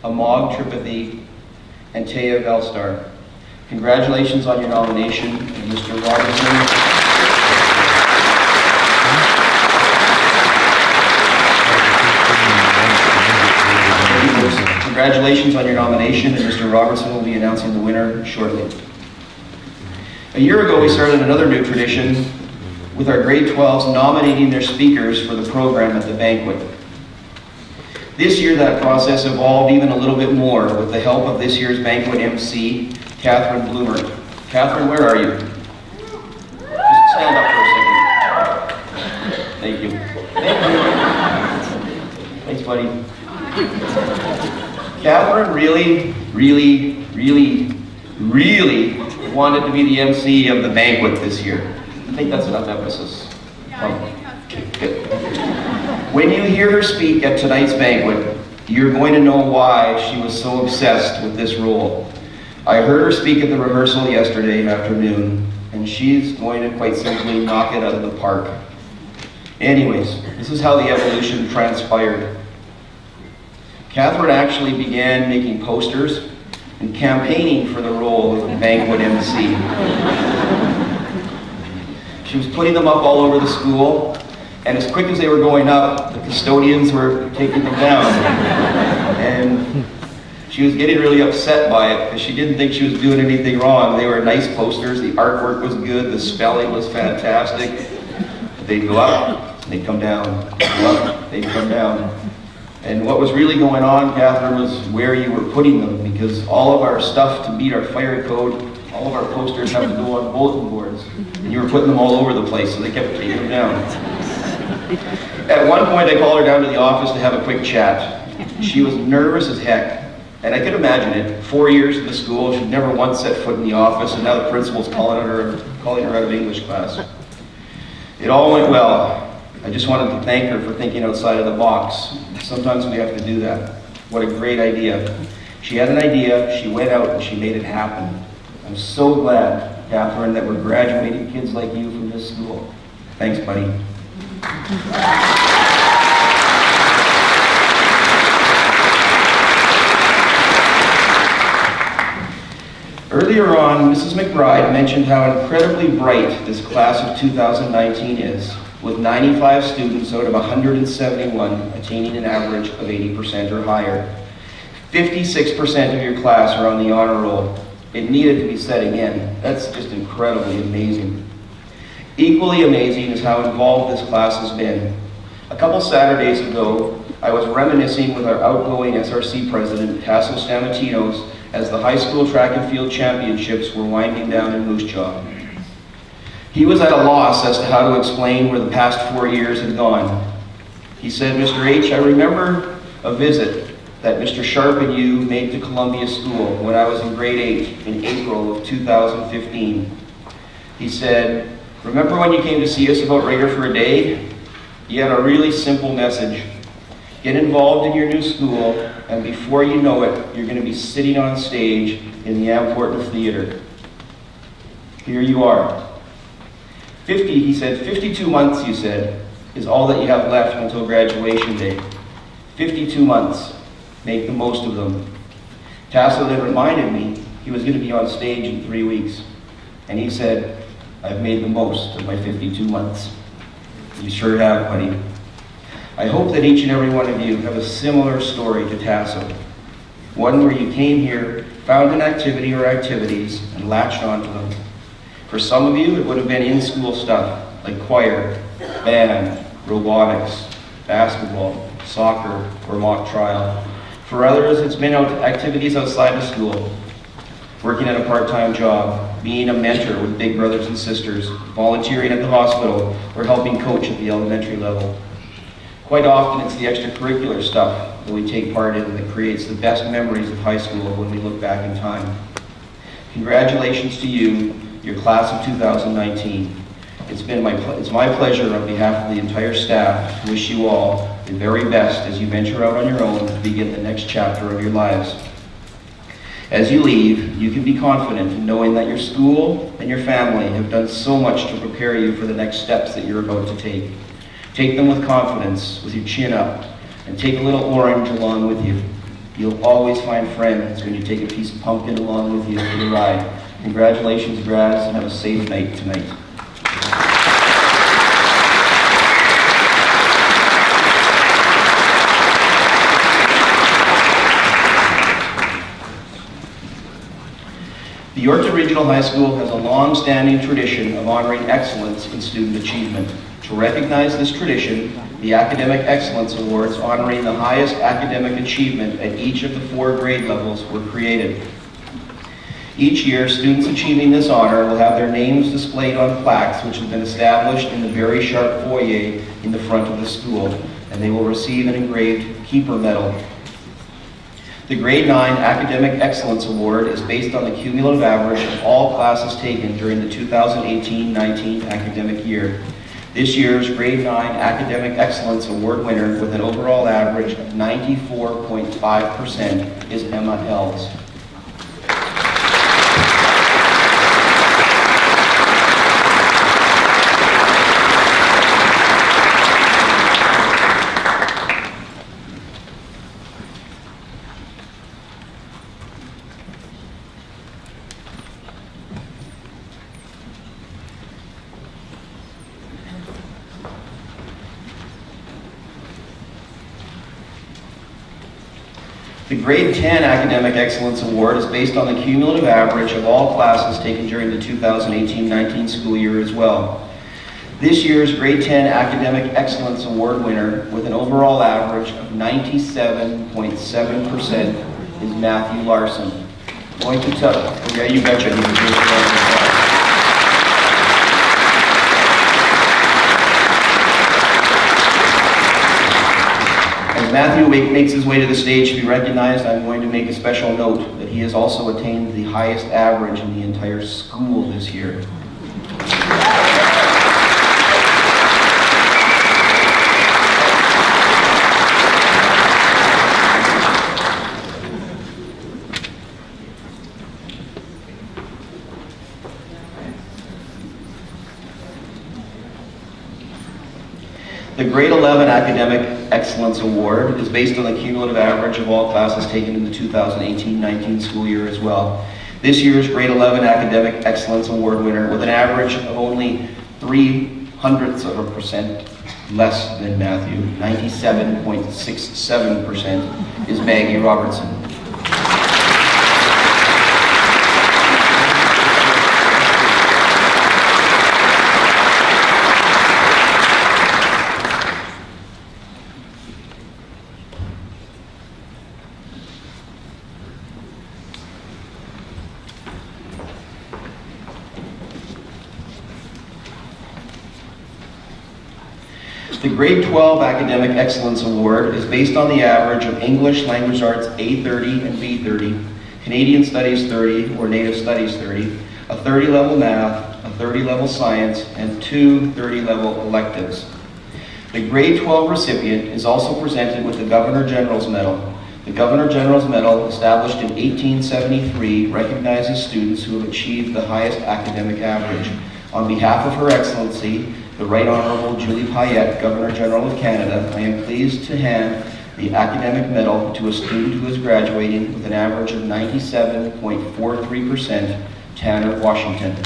Amog Tripathi, and Taya Velstar. Congratulations on your nomination, and Mr. Robertson. Congratulations on your nomination, and Mr. Robertson will be announcing the winner shortly. A year ago, we started another new tradition with our grade 12s nominating their speakers for the program at the banquet. This year, that process evolved even a little bit more with the help of this year's banquet MC, Catherine Bloomer. Catherine, where are you? Just stand up for a second. Thank you. Thank you. Thanks, buddy. Catherine really wanted to be the MC of the banquet this year. I think that's enough emphasis. When you hear her speak at tonight's banquet, you're going to know why she was so obsessed with this role. I heard her speak at the rehearsal yesterday afternoon, and she's going to quite simply knock it out of the park. Anyways, this is how the evolution transpired. Catherine actually began making posters and campaigning for the role of the banquet MC. She was putting them up all over the school, and as quick as they were going up, the custodians were taking them down. And she was getting really upset by it because she didn't think she was doing anything wrong. They were nice posters, the artwork was good, the spelling was fantastic. They'd go up, they'd come down, go up, they'd come down. And what was really going on, Catherine, was where you were putting them, because all of our stuff to meet our fire code, all of our posters have to go on bulletin boards. And you were putting them all over the place, so they kept taking them down. At one point, I called her down to the office to have a quick chat. She was nervous as heck, and I could imagine it. 4 years in the school, she'd never once set foot in the office, and now the principal's calling her out of English class. It all went well. I just wanted to thank her for thinking outside of the box. Sometimes we have to do that. What a great idea. She had an idea, she went out and she made it happen. I'm so glad, Catherine, that we're graduating kids like you from this school. Thanks, buddy. Earlier on, Mrs. McBride mentioned how incredibly bright this class of 2019 is, with 95 students out of 171 attaining an average of 80% or higher. 56% of your class are on the honor roll. It needed to be said again. That's just incredibly amazing. Equally amazing is how involved this class has been. A couple Saturdays ago, I was reminiscing with our outgoing SRC president, Tasso Stamatinos, as the high school track and field championships were winding down in Moose Jaw. He was at a loss as to how to explain where the past 4 years had gone. He said, "Mr. H, I remember a visit that Mr. Sharp and you made to Columbia School when I was in grade 8 in April of 2015. He said, "Remember when you came to see us about Writer for a Day? You had a really simple message. Get involved in your new school, and before you know it, you're going to be sitting on stage in the Important Theatre." Here you are. 52 months, you said, is all that you have left until graduation day. 52 months. Make the most of them. Tasso then reminded me he was going to be on stage in 3 weeks. And he said, "I've made the most of my 52 months." You sure have, buddy. I hope that each and every one of you have a similar story to Tasso. One where you came here, found an activity or activities, and latched onto them. For some of you, it would have been in-school stuff, like choir, band, robotics, basketball, soccer, or mock trial. For others, it's been activities outside of school, working at a part-time job, being a mentor with big brothers and sisters, volunteering at the hospital, or helping coach at the elementary level. Quite often, it's the extracurricular stuff that we take part in that creates the best memories of high school when we look back in time. Congratulations to you, your class of 2019. It's my pleasure on behalf of the entire staff to wish you all the very best as you venture out on your own to begin the next chapter of your lives. As you leave, you can be confident in knowing that your school and your family have done so much to prepare you for the next steps that you're about to take. Take them with confidence, with your chin up, and take a little orange along with you. You'll always find friends when you take a piece of pumpkin along with you for the ride. Congratulations, grads, and have a safe night tonight. The Yorkton Regional High School has a long-standing tradition of honoring excellence in student achievement. To recognize this tradition, the Academic Excellence Awards honoring the highest academic achievement at each of the 4 grade levels were created. Each year, students achieving this honor will have their names displayed on plaques which have been established in the very sharp foyer in the front of the school, and they will receive an engraved Keeper Medal. The Grade 9 Academic Excellence Award is based on the cumulative average of all classes taken during the 2018-19 academic year. This year's Grade 9 Academic Excellence Award winner with an overall average of 94.5% is Emma Ells. The Grade 10 Academic Excellence Award is based on the cumulative average of all classes taken during the 2018-19 school year as well. This year's Grade 10 Academic Excellence Award winner with an overall average of 97.7% is Matthew Larson. Going to tell, yeah, you betcha, he's the first one. Matthew makes his way to the stage to be recognized. I'm going to make a special note that he has also attained the highest average in the entire school this year. The Grade 11 Academic Excellence Award is based on the cumulative average of all classes taken in the 2018-19 school year as well. This year's Grade 11 Academic Excellence Award winner with an average of only 0.03% less than Matthew, 97.67%, is Maggie Robertson. The Grade 12 Academic Excellence Award is based on the average of English Language Arts A30 and B30, Canadian Studies 30 or Native Studies 30, a 30-level math, a 30-level science, and 2 30-level electives. The Grade 12 recipient is also presented with the Governor General's Medal. The Governor General's Medal, established in 1873, recognizes students who have achieved the highest academic average. On behalf of Her Excellency, the Right Honourable Julie Payette, Governor General of Canada, I am pleased to hand the academic medal to a student who is graduating with an average of 97.43%, Tanner Washington.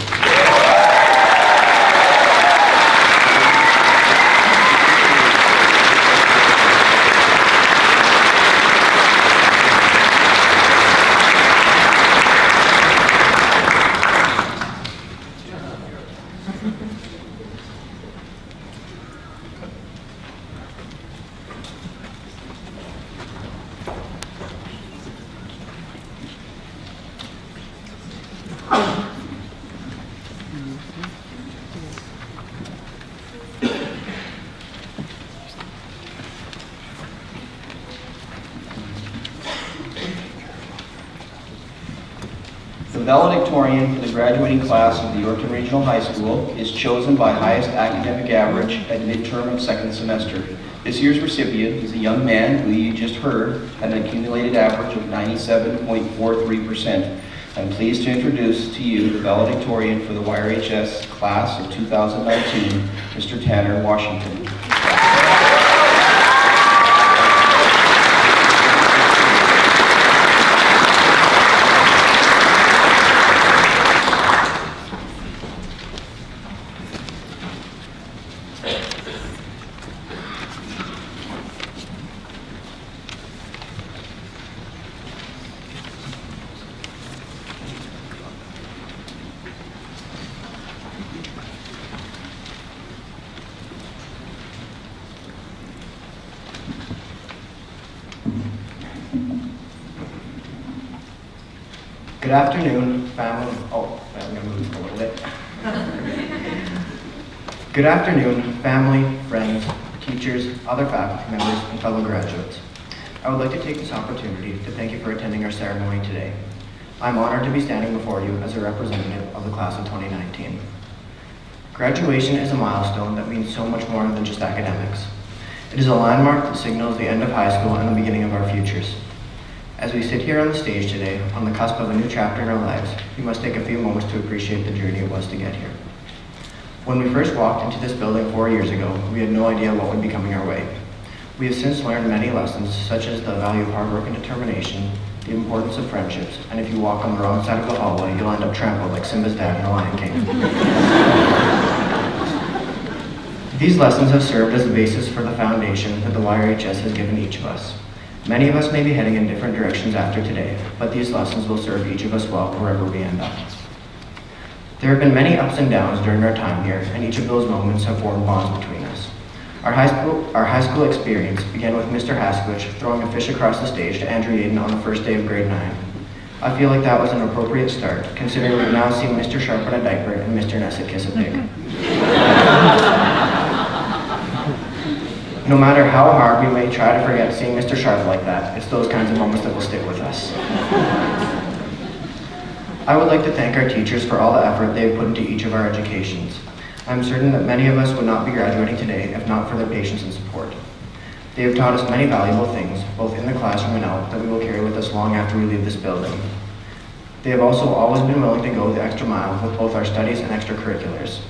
The valedictorian for the graduating class of the Yorkton Regional High School is chosen by highest academic average at midterm of second semester. This year's recipient is a young man who you just heard had an accumulated average of 97.43%. I'm pleased to introduce to you the valedictorian for the YRHS class of 2019, Mr. Tanner Washington. Good afternoon, family. Oh, I'm going to move a little bit. Good afternoon, family, friends, teachers, other faculty members, and fellow graduates. I would like to take this opportunity to thank you for attending our ceremony today. I'm honored to be standing before you as a representative of the class of 2019. Graduation is a milestone that means so much more than just academics. It is a landmark that signals the end of high school and the beginning of our futures. As we sit here on the stage today, on the cusp of a new chapter in our lives, we must take a few moments to appreciate the journey it was to get here. When we first walked into this building 4 years ago, we had no idea what would be coming our way. We have since learned many lessons, such as the value of hard work and determination, the importance of friendships, and if you walk on the wrong side of the hallway, you'll end up trampled like Simba's dad in The Lion King. These lessons have served as the basis for the foundation that the YRHS has given each of us. Many of us may be heading in different directions after today, but these lessons will serve each of us well wherever we end up. There have been many ups and downs during our time here, and each of those moments have formed bonds between us. Our high school experience began with Mr. Haskowich throwing a fish across the stage to Andrew Yaden on the first day of grade 9. I feel like that was an appropriate start, considering we've now seen Mr. Sharp in a diaper and Mr. Nessett kiss a pig. No matter how hard we may try to forget seeing Mr. Sharp like that, it's those kinds of moments that will stick with us. I would like to thank our teachers for all the effort they have put into each of our educations. I'm certain that many of us would not be graduating today if not for their patience and support. They have taught us many valuable things, both in the classroom and out, that we will carry with us long after we leave this building. They have also always been willing to go the extra mile with both our studies and extracurriculars.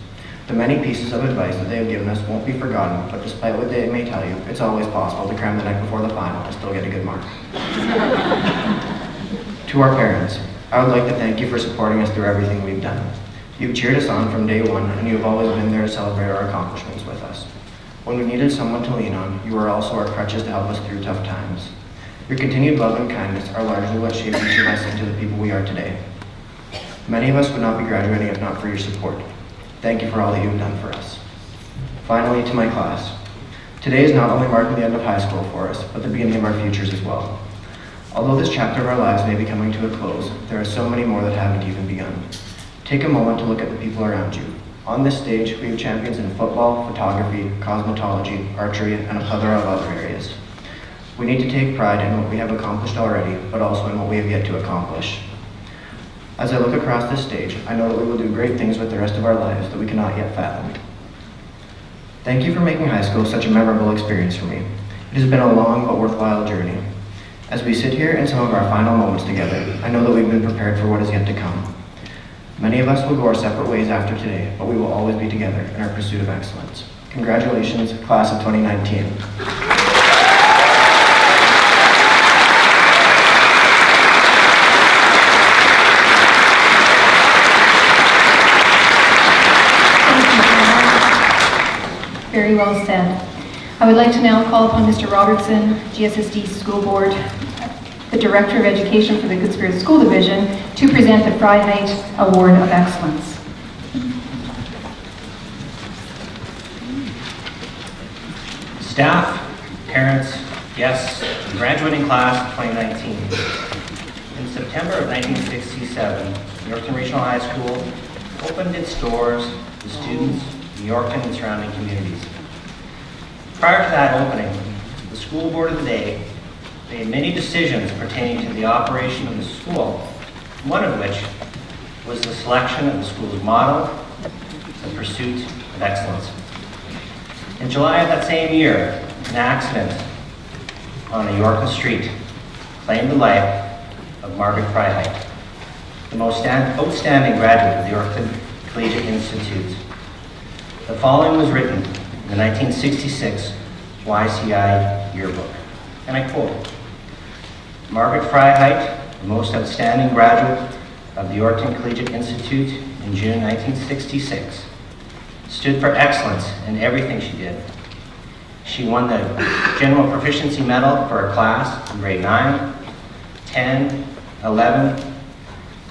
The many pieces of advice that they have given us won't be forgotten, but despite what they may tell you, it's always possible to cram the night before the final and still get a good mark. To our parents, I would like to thank you for supporting us through everything we've done. You've cheered us on from day one, and you have always been there to celebrate our accomplishments with us. When we needed someone to lean on, you were also our crutches to help us through tough times. Your continued love and kindness are largely what shaped each of us into the people we are today. Many of us would not be graduating if not for your support. Thank you for all that you have done for us. Finally, to my class. Today is not only marking the end of high school for us, but the beginning of our futures as well. Although this chapter of our lives may be coming to a close, there are so many more that haven't even begun. Take a moment to look at the people around you. On this stage, we have champions in football, photography, cosmetology, archery, and a plethora of other areas. We need to take pride in what we have accomplished already, but also in what we have yet to accomplish. As I look across this stage, I know that we will do great things with the rest of our lives that we cannot yet fathom. Thank you for making high school such a memorable experience for me. It has been a long but worthwhile journey. As we sit here in some of our final moments together, I know that we've been prepared for what is yet to come. Many of us will go our separate ways after today, but we will always be together in our pursuit of excellence. Congratulations, class of 2019. Very well said. I would like to now call upon Mr. Robertson, GSSD School Board, the Director of Education for the Good Spirit School Division, to present the Freiheit Award of Excellence. Staff, parents, guests, and graduating class of 2019. In September of 1967, Yorkton Regional High School opened its doors to students in Yorkton and surrounding communities. Prior to that opening, the school board of the day made many decisions pertaining to the operation of the school, one of which was the selection of the school's motto, the pursuit of excellence. In July of that same year, an accident on a Yorkton street claimed the life of Margaret Freiheit, the most outstanding graduate of the Yorkton Collegiate Institute. The following was written in the 1966 YCI yearbook, and I quote, "Margaret Freiheit, the most outstanding graduate of the Yorkton Collegiate Institute in June 1966, stood for excellence in everything she did. She won the General Proficiency Medal for her class in grade 9, 10, 11,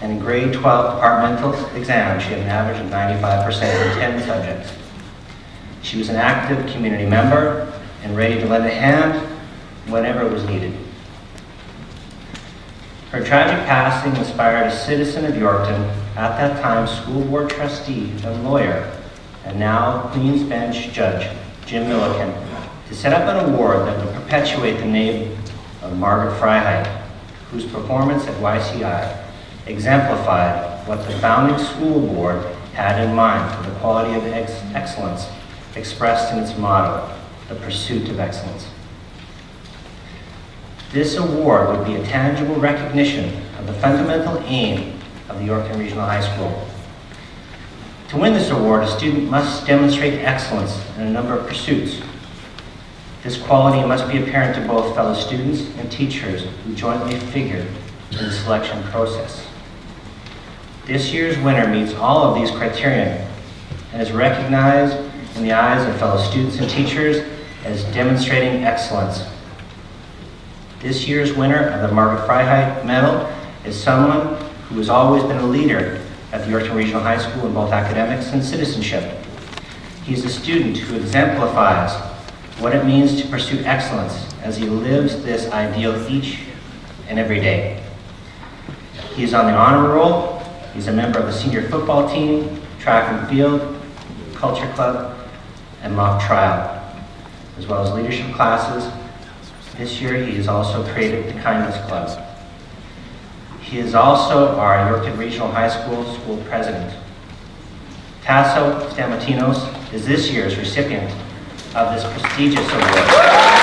and in grade 12 departmental exams, she had an average of 95% in 10 subjects. She was an active community member and ready to lend a hand whenever it was needed. Her tragic passing inspired a citizen of Yorkton, at that time school board trustee and lawyer, and now Queen's Bench Judge Jim Milliken, to set up an award that would perpetuate the name of Margaret Freiheit, whose performance at YCI exemplified what the founding school board had in mind for the quality of excellence expressed in its motto, the pursuit of excellence. This award would be a tangible recognition of the fundamental aim of the Yorkton Regional High School. To win this award, a student must demonstrate excellence in a number of pursuits. This quality must be apparent to both fellow students and teachers who jointly figure in the selection process. This year's winner meets all of these criteria and is recognized in the eyes of fellow students and teachers as demonstrating excellence. This year's winner of the Margaret Freiheit Medal is someone who has always been a leader at the Yorkton Regional High School in both academics and citizenship. He is a student who exemplifies what it means to pursue excellence as he lives this ideal each and every day. He is on the honor roll. He's a member of the senior football team, track and field, culture club, and mock trial, as well as leadership classes. This year he has also created the Kindness Club. He is also our Yorkton Regional High School school president. Tasso Stamatinos is this year's recipient of this prestigious award.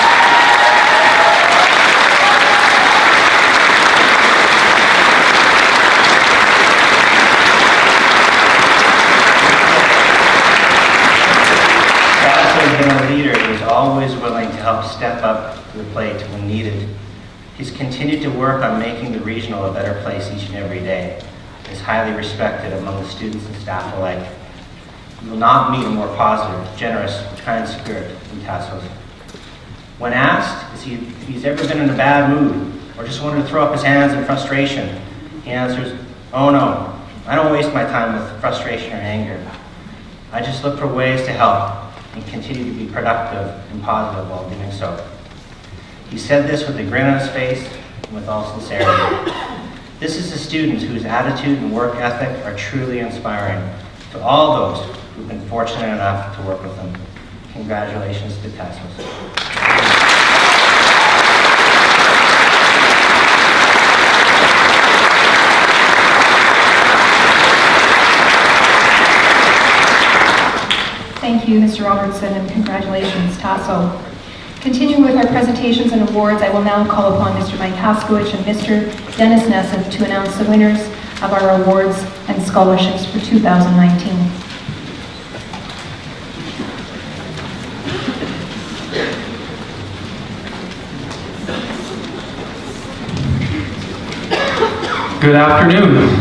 Always willing to help step up to the plate when needed. He's continued to work on making the regional a better place each and every day. He's highly respected among the students and staff alike. You will not meet a more positive, generous, kind spirit than Tasso's. When asked if he's ever been in a bad mood or just wanted to throw up his hands in frustration, he answers, "Oh no, I don't waste my time with frustration or anger. I just look for ways to help and continue to be productive and positive while doing so." He said this with a grin on his face and with all sincerity. This is a student whose attitude and work ethic are truly inspiring. To all those who've been fortunate enough to work with them, congratulations to Tassos. Thank you, Mr. Robertson, and congratulations, Tasso. Continuing with our presentations and awards, I will now call upon Mr. Mike Haskowich and Mr. Dennis Nesson to announce the winners of our awards and scholarships for 2019. Good afternoon.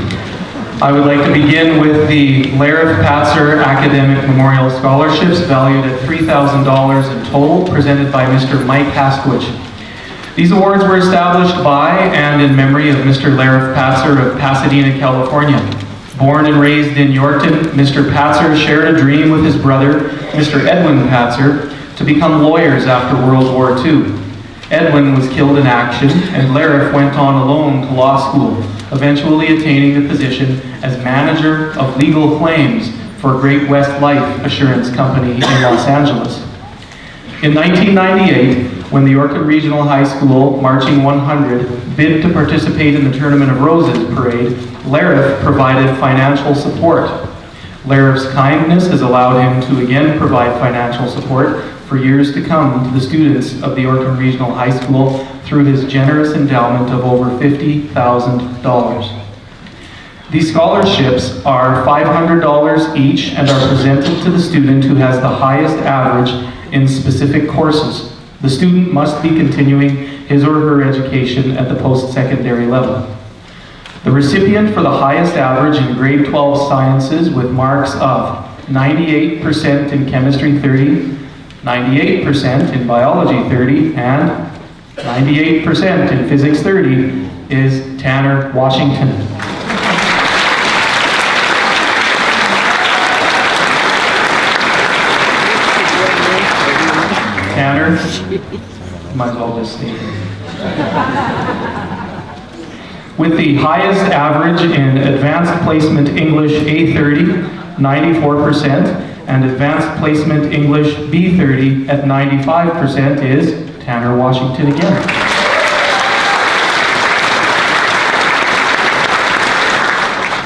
I would like to begin with the Larif Patzer Academic Memorial Scholarships valued at $3,000 in total, presented by Mr. Mike Haskowich. These awards were established by and in memory of Mr. Larif Patzer of Pasadena, California. Born and raised in Yorkton, Mr. Patzer shared a dream with his brother, Mr. Edwin Patzer, to become lawyers after World War II. Edwin was killed in action, and Larif went on alone to law school, eventually attaining the position as manager of legal claims for Great West Life Assurance Company in Los Angeles. In 1998, when the Yorkton Regional High School Marching 100 bid to participate in the Tournament of Roses parade, Larif provided financial support. Larif's kindness has allowed him to again provide financial support for years to come to the students of the Yorkton Regional High School through his generous endowment of over $50,000. These scholarships are $500 each and are presented to the student who has the highest average in specific courses. The student must be continuing his or her education at the post-secondary level. The recipient for the highest average in grade 12 sciences with marks of 98% in chemistry 30, 98% in biology 30, and 98% in physics 30 is Tanner Washington. Tanner, might as well just stay here. With the highest average in Advanced Placement English A30, 94%, and Advanced Placement English B30 at 95% is Tanner Washington again.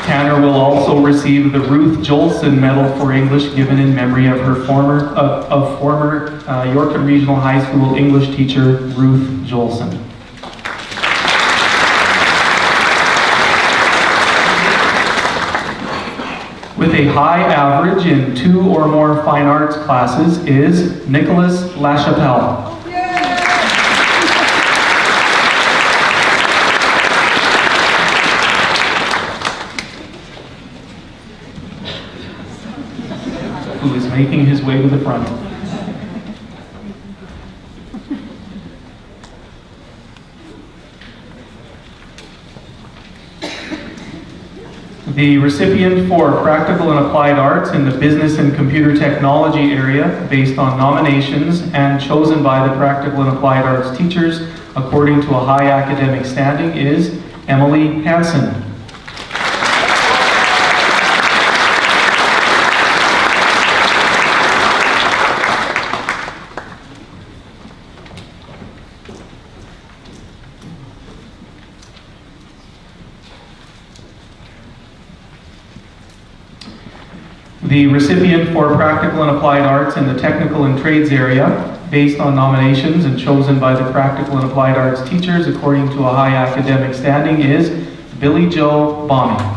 Tanner will also receive the Ruth Jolson Medal for English, given in memory of her former Yorkton Regional High School English teacher, Ruth Jolson. With a high average in 2 or more fine arts classes is Nicholas LaChapelle. Who is making his way to the front. The recipient for Practical and Applied Arts in the Business and Computer Technology area, based on nominations and chosen by the Practical and Applied Arts teachers according to a high academic standing, is Emily Hansen. The recipient for Practical and Applied Arts in the Technical and Trades area, based on nominations and chosen by the Practical and Applied Arts teachers according to a high academic standing, is Billy Joe Bommie.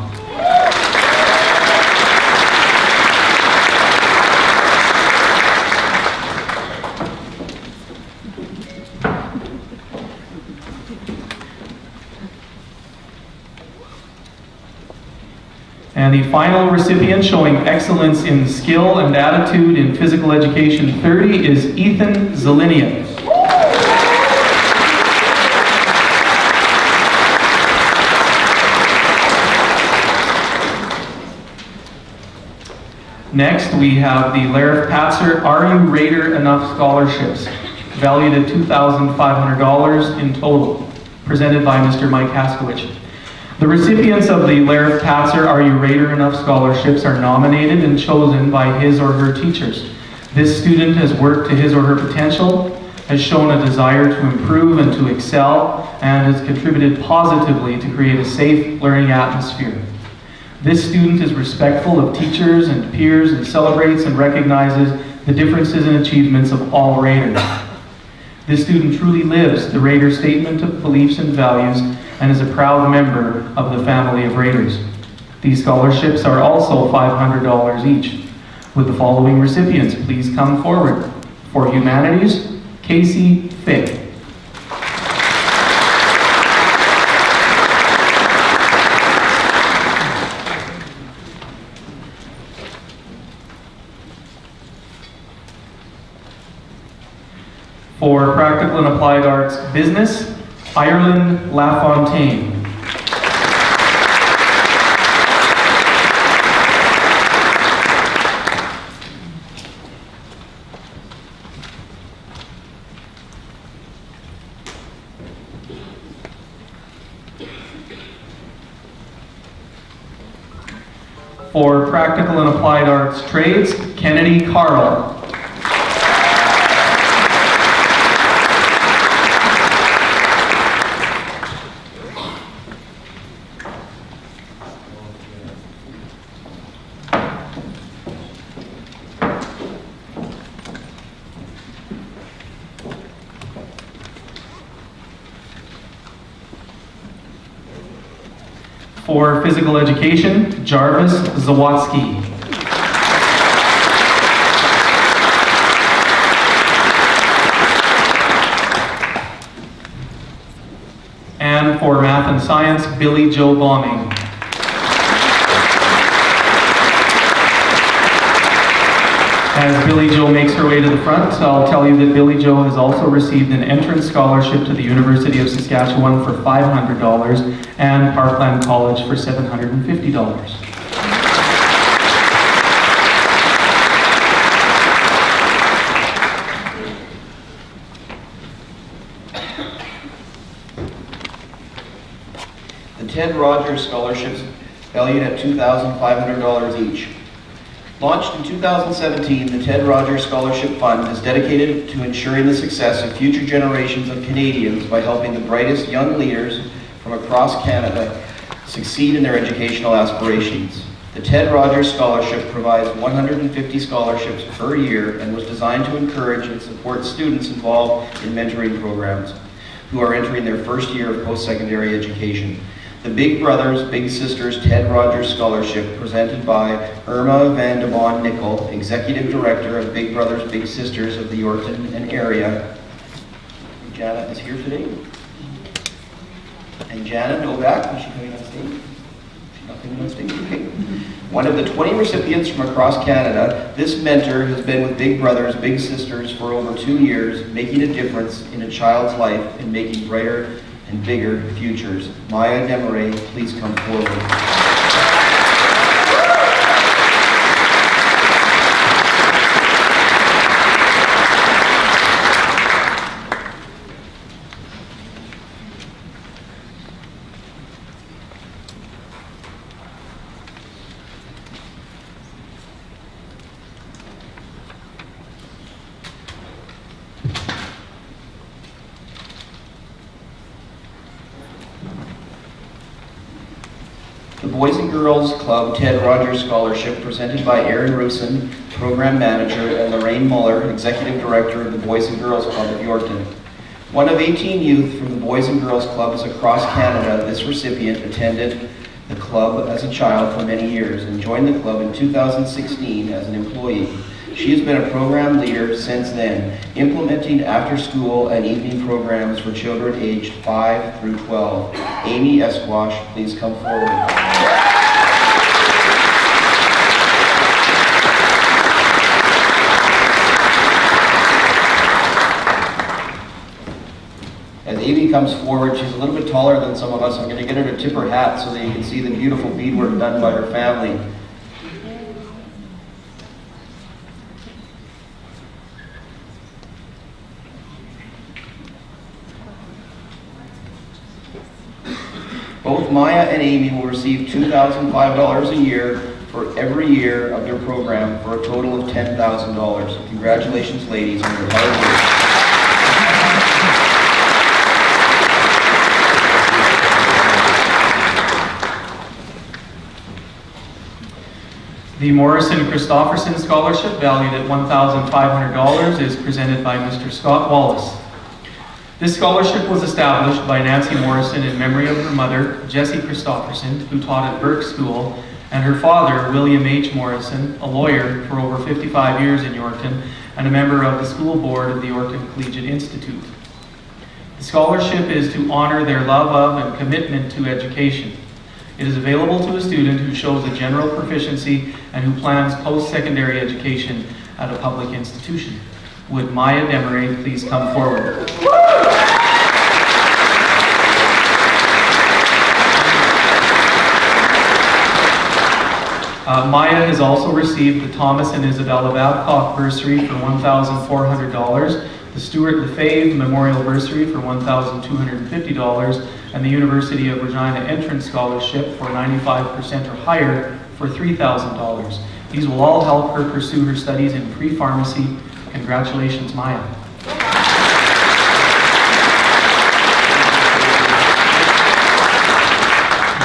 And the final recipient showing excellence in skill and attitude in physical education 30 is Ethan Zelinia. Next, we have the Larif Patzer Are You Raider Enough Scholarships, valued at $2,500 in total, presented by Mr. Mike Haskowich. The recipients of the Lariff Patzer Are You Raider Enough scholarships are nominated and chosen by his or her teachers. This student has worked to his or her potential, has shown a desire to improve and to excel, and has contributed positively to create a safe learning atmosphere. This student is respectful of teachers and peers and celebrates and recognizes the differences and achievements of all Raiders. This student truly lives the Raider statement of beliefs and values and is a proud member of the family of Raiders. These scholarships are also $500 each. Would the following recipients please come forward? For Humanities, Casey Fick. For Practical and Applied Arts Business, Ireland LaFontaine. For Practical and Applied Arts Trades, Kennedy Carl. For Physical Education, Jarvis Zawatsky. And for Math and Science, Billy Joe Bombing. As Billy Joe makes her way to the front, I'll tell you that Billy Joe has also received an entrance scholarship to the University of Saskatchewan for $500 and Parkland College for $750. The Ted Rogers Scholarships, valued at $2,500 each. Launched in 2017, the Ted Rogers Scholarship Fund is dedicated to ensuring the success of future generations of Canadians by helping the brightest young leaders from across Canada succeed in their educational aspirations. The Ted Rogers Scholarship provides 150 scholarships per year and was designed to encourage and support students involved in mentoring programs who are entering their first year of post-secondary education. The Big Brothers, Big Sisters Ted Rogers Scholarship, presented by Irma Van de Bon Nickel, Executive Director of Big Brothers, Big Sisters of the Yorkton and area. Jana is here today. And Jana Novak, is she coming on stage? She's not coming on stage, okay. One of the 20 recipients from across Canada, this mentor has been with Big Brothers, Big Sisters for over 2 years, making a difference in a child's life and making brighter and bigger futures. Maya Demaray, please come forward. The Boys and Girls Club Ted Rogers Scholarship, presented by Aaron Rusin, Program Manager, and Lorraine Muller, Executive Director of the Boys and Girls Club of Yorkton. One of 18 youth from the Boys and Girls Clubs across Canada, this recipient attended the club as a child for many years and joined the club in 2016 as an employee. She has been a program leader since then, implementing after-school and evening programs for children aged 5 through 12. Amy Esquash, please come forward. As Amy comes forward, she's a little bit taller than some of us. I'm going to get her to tip her hat so that you can see the beautiful beadwork done by her family. Both Both Maya and Amy will receive $2,005 a year for every year of their program for a total of $10,000. Congratulations, ladies, on your hard work. The Morrison Christofferson Scholarship, valued at $1,500, is presented by Mr. Scott Wallace. This scholarship was established by Nancy Morrison in memory of her mother, Jessie Christofferson, who taught at Burke School, and her father, William H. Morrison, a lawyer for over 55 years in Yorkton and a member of the school board of the Yorkton Collegiate Institute. The scholarship is to honor their love of and commitment to education. It is available to a student who shows a general proficiency and who plans post-secondary education at a public institution. Would Maya Desmarais please come forward? Maya has also received the Thomas and Isabella Babcock Bursary for $1,400, the Stuart Lefebvre Memorial Bursary for $1,250, and the University of Regina Entrance Scholarship for 95% or higher for $3,000. These will all help her pursue her studies in pre-pharmacy. Congratulations, Maya.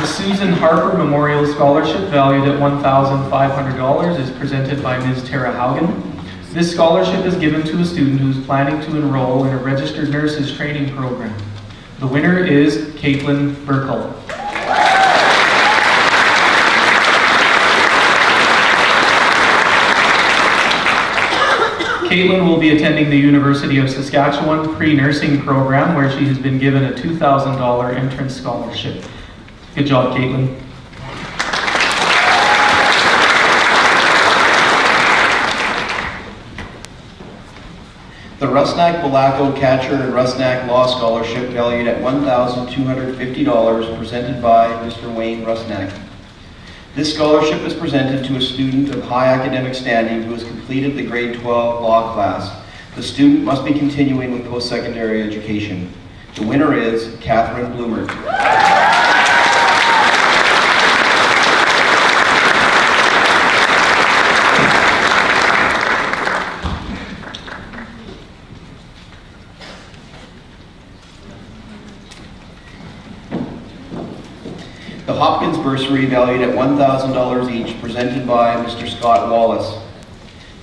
The Susan Harper Memorial Scholarship, valued at $1,500, is presented by Ms. Tara Haugen. This scholarship is given to a student who is planning to enroll in a registered nurses training program. The winner is Caitlin Burkle. Caitlin will be attending the University of Saskatchewan pre-nursing program, where she has been given a $2,000 entrance scholarship. Good job, Caitlin. The Rusnak Balako Catcher and Rusnak Law Scholarship, valued at $1,250, presented by Mr. Wayne Rusnak. This scholarship is presented to a student of high academic standing who has completed the grade 12 law class. The student must be continuing with post-secondary education. The winner is Catherine Bloomer. The Hopkins Bursary, valued at $1,000 each, presented by Mr. Scott Wallace.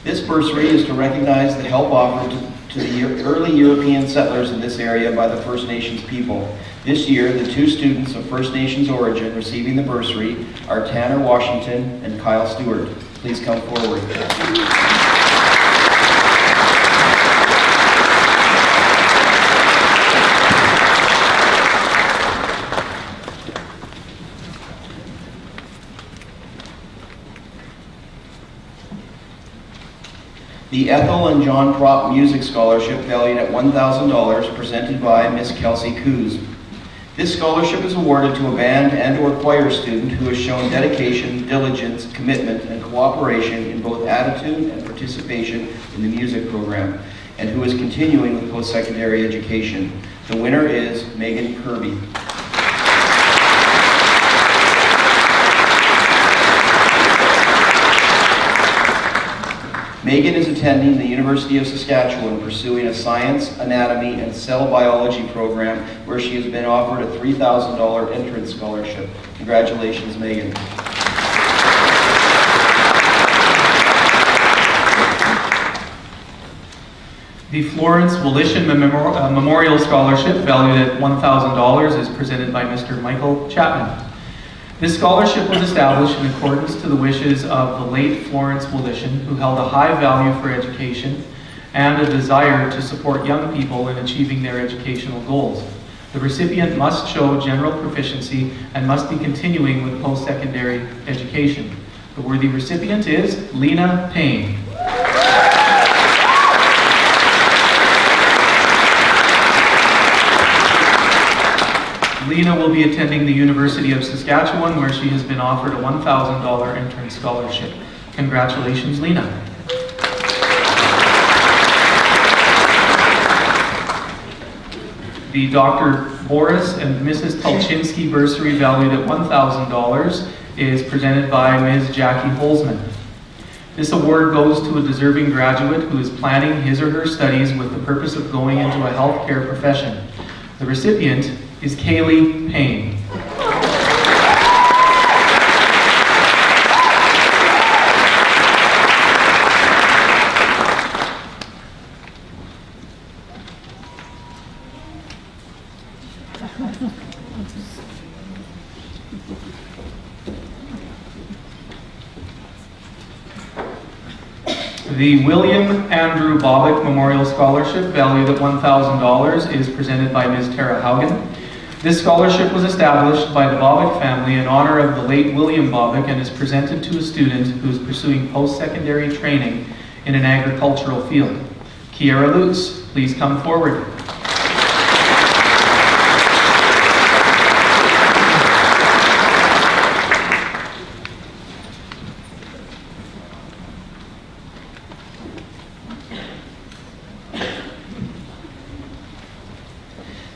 This bursary is to recognize the help offered to the early European settlers in this area by the First Nations people. This year, the two students of First Nations origin receiving the bursary are Tanner Washington and Kyle Stewart. Please come forward. The Ethel and John Prop Music Scholarship, valued at $1,000, presented by Miss Kelsey Coos. This scholarship is awarded to a band and or choir student who has shown dedication, diligence, commitment, and cooperation in both attitude and participation in the music program, and who is continuing with post-secondary education. The winner is Megan Kirby. Megan is attending the University of Saskatchewan, pursuing a science, anatomy, and cell biology program where she has been offered a $3,000 entrance scholarship. Congratulations, Megan. The Florence Willishin Memorial Scholarship, valued at $1,000, is presented by Mr. Michael Chapman. This scholarship was established in accordance to the wishes of the late Florence Willishin, who held a high value for education and a desire to support young people in achieving their educational goals. The recipient must show general proficiency and must be continuing with post-secondary education. The worthy recipient is Lena Payne. Lena will be attending the University of Saskatchewan, where she has been offered a $1,000 entrance scholarship. Congratulations, Lena. The Dr. Boris and Mrs. Tulchinsky bursary valued at $1,000 is presented by Ms. Jackie Holzman. This award goes to a deserving graduate who is planning his or her studies with the purpose of going into a healthcare profession. The recipient is Kaylee Payne. The William Andrew Bobbitt Memorial Scholarship, valued at $1,000, is presented by Ms. Tara Haugen. This scholarship was established by the Bobbitt family in honor of the late William Bobbitt and is presented to a student who is pursuing post-secondary training in an agricultural field. Kiara Lutz, please come forward.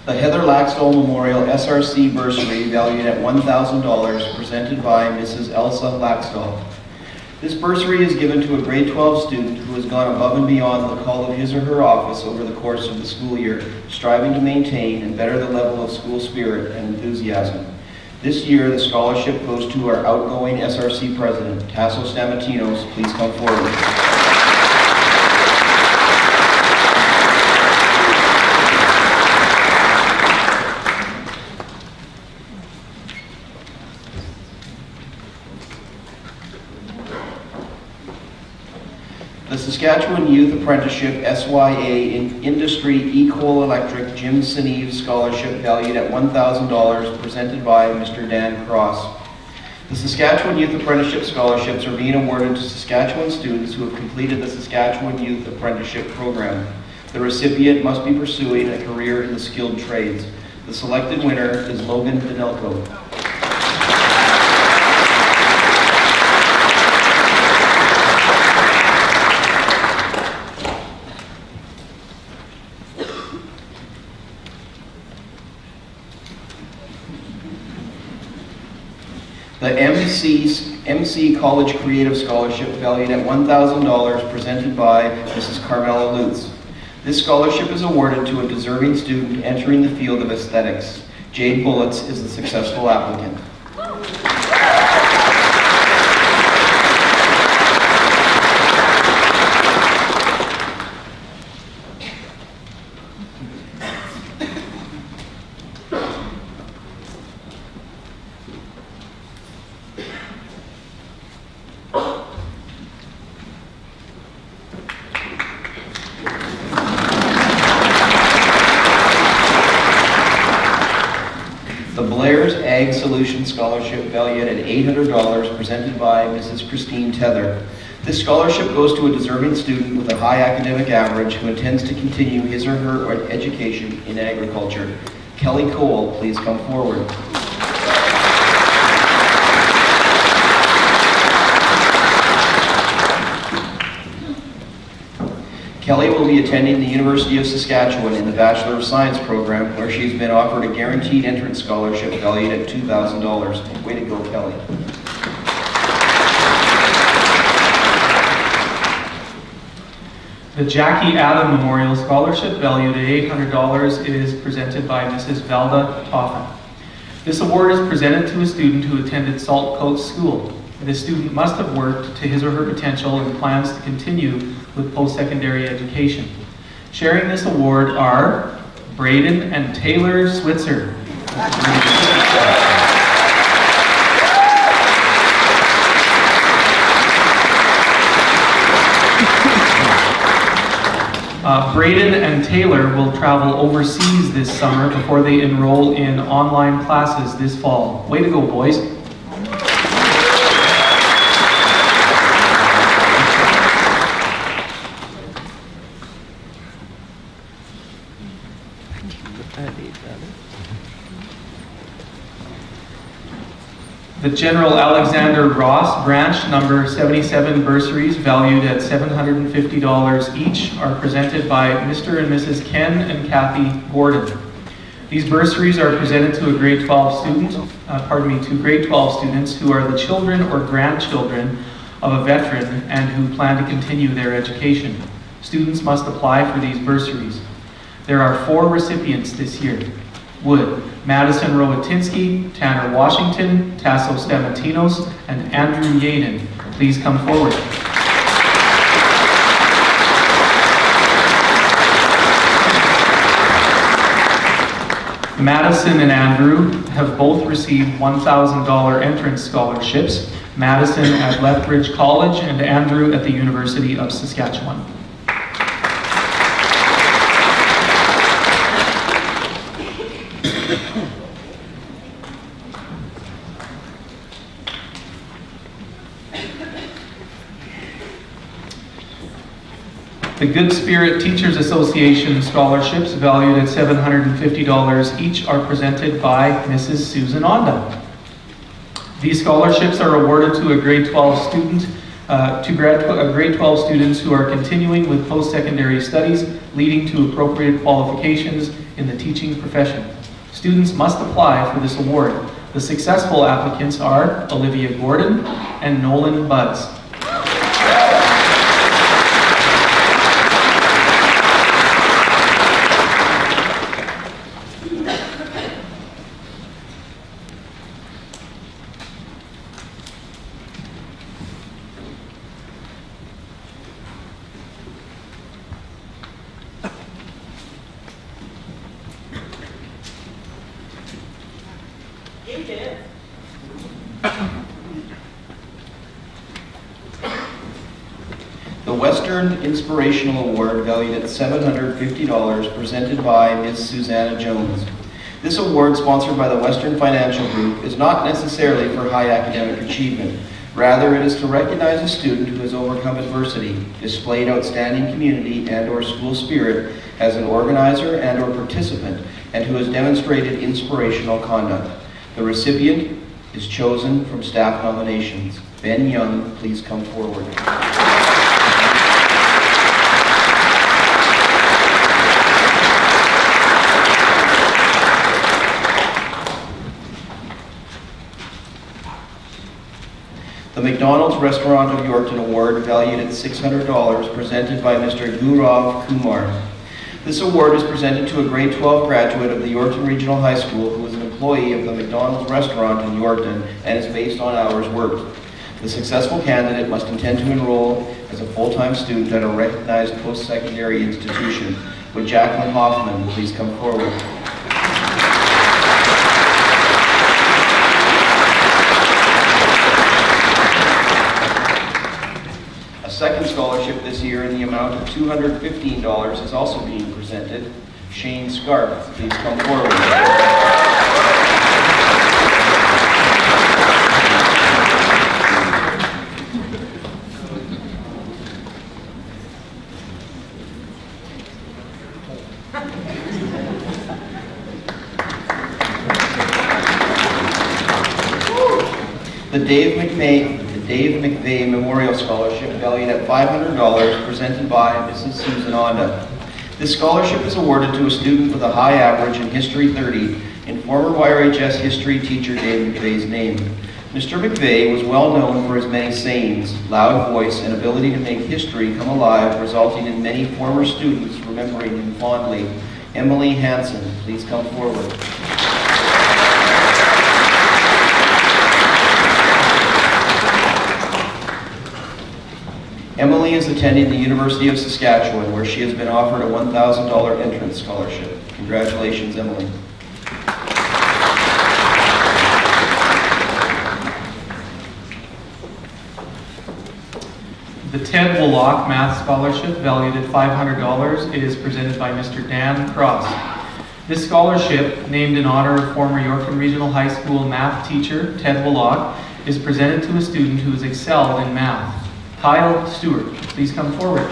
The Heather Laxdal Memorial SRC bursary, valued at $1,000, presented by Mrs. Elsa Laxdal. This bursary is given to a grade 12 student who has gone above and beyond the call of his or her office over the course of the school year, striving to maintain and better the level of school spirit and enthusiasm. This year, the scholarship goes to our outgoing SRC president, Tasso Stamatinos. Please come forward. The Saskatchewan Youth Apprenticeship SYA in Industry Equal Electric Jim Sineave Scholarship, valued at $1,000, presented by Mr. Dan Cross. The Saskatchewan Youth Apprenticeship Scholarships are being awarded to Saskatchewan students who have completed the Saskatchewan Youth Apprenticeship Program. The recipient must be pursuing a career in the skilled trades. The selected winner is Logan Danelko. The MC College Creative Scholarship, valued at $1,000, presented by Mrs. Carmela Lutz. This scholarship is awarded to a deserving student entering the field of aesthetics. Jade Bullets is the successful applicant. Ag Solutions Scholarship, valued at $800, presented by Mrs. Christine Tether. This scholarship goes to a deserving student with a high academic average who intends to continue his or her education in agriculture. Kelly Cole, please come forward. Kelly will be attending the University of Saskatchewan in the Bachelor of Science program, where she's been offered a guaranteed entrance scholarship valued at $2,000. Way to go, Kelly. The Jackie Adam Memorial Scholarship, valued at $800, is presented by Mrs. Valda Toffin. This award is presented to a student who attended Salt Coast School. This student must have worked to his or her potential and plans to continue with post-secondary education. Sharing this award are Braden and Taylor Switzer. Braden and Taylor will travel overseas this summer before they enroll in online classes this fall. Way to go, boys. The General Alexander Ross branch number 77 bursaries, valued at $750 each, are presented by Mr. and Mrs. Ken and Kathy Gordon. These bursaries are presented to a grade 12 student, to grade 12 students who are the children or grandchildren of a veteran and who plan to continue their education. Students must apply for these bursaries. There are 4 recipients this year. Would Madison Rowatinsky, Tanner Washington, Tasso Stamatinos, and Andrew Yaden please come forward. Madison and Andrew have both received $1,000 entrance scholarships, Madison at Lethbridge College and Andrew at the University of Saskatchewan. The Good Spirit Teachers Association scholarships, valued at $750 each, are presented by Mrs. Susan Onda. These scholarships are awarded to a grade 12 student, grade 12 students who are continuing with post-secondary studies, leading to appropriate qualifications in the teaching profession. Students must apply for this award. The successful applicants are Olivia Gordon and Nolan Buds. The Western Inspirational Award, valued at $750, presented by Ms. Susanna Jones. This award, sponsored by the Western Financial Group, is not necessarily for high academic achievement. Rather, it is to recognize a student who has overcome adversity, displayed outstanding community and/or school spirit as an organizer and/or participant, and who has demonstrated inspirational conduct. The recipient is chosen from staff nominations. Ben Young, please come forward. The McDonald's Restaurant of Yorkton Award, valued at $600, presented by Mr. Gaurav Kumar. This award is presented to a grade 12 graduate of the Yorkton Regional High School who is an employee of the McDonald's Restaurant in Yorkton and is based on hours worked. The successful candidate must intend to enroll as a full-time student at a recognized post-secondary institution. Would Jacqueline Hoffman please come forward? A second scholarship this year in the amount of $215 is also being presented. Shane Scarp, please come forward. The Dave McVeigh Memorial Scholarship, valued at $500, presented by Mrs. Susan Onda. This scholarship is awarded to a student with a high average in History 30 in former YRHS history teacher Dave McVeigh's name. Mr. McVeigh was well known for his many sayings, loud voice, and ability to make history come alive, resulting in many former students remembering him fondly. Emily Hansen, please come forward. Emily is attending the University of Saskatchewan, where she has been offered a $1,000 entrance scholarship. Congratulations, Emily. The Ted Willock Math Scholarship, valued at $500, is presented by Mr. Dan Cross. This scholarship, named in honor of former Yorkton Regional High School math teacher Ted Willock, is presented to a student who has excelled in math. Kyle Stewart, please come forward.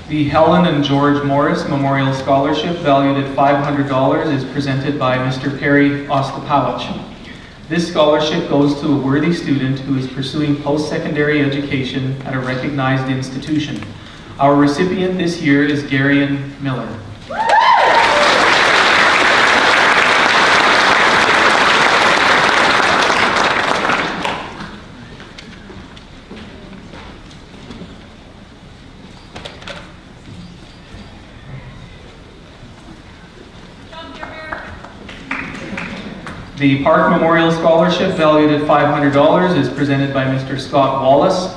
The Helen and George Morris Memorial Scholarship, valued at $500, is presented by Mr. Perry Ostapowicz. This scholarship goes to a worthy student who is pursuing post-secondary education at a recognized institution. Our recipient this year is Garion Miller. The Park Memorial Scholarship, valued at $500, is presented by Mr. Scott Wallace.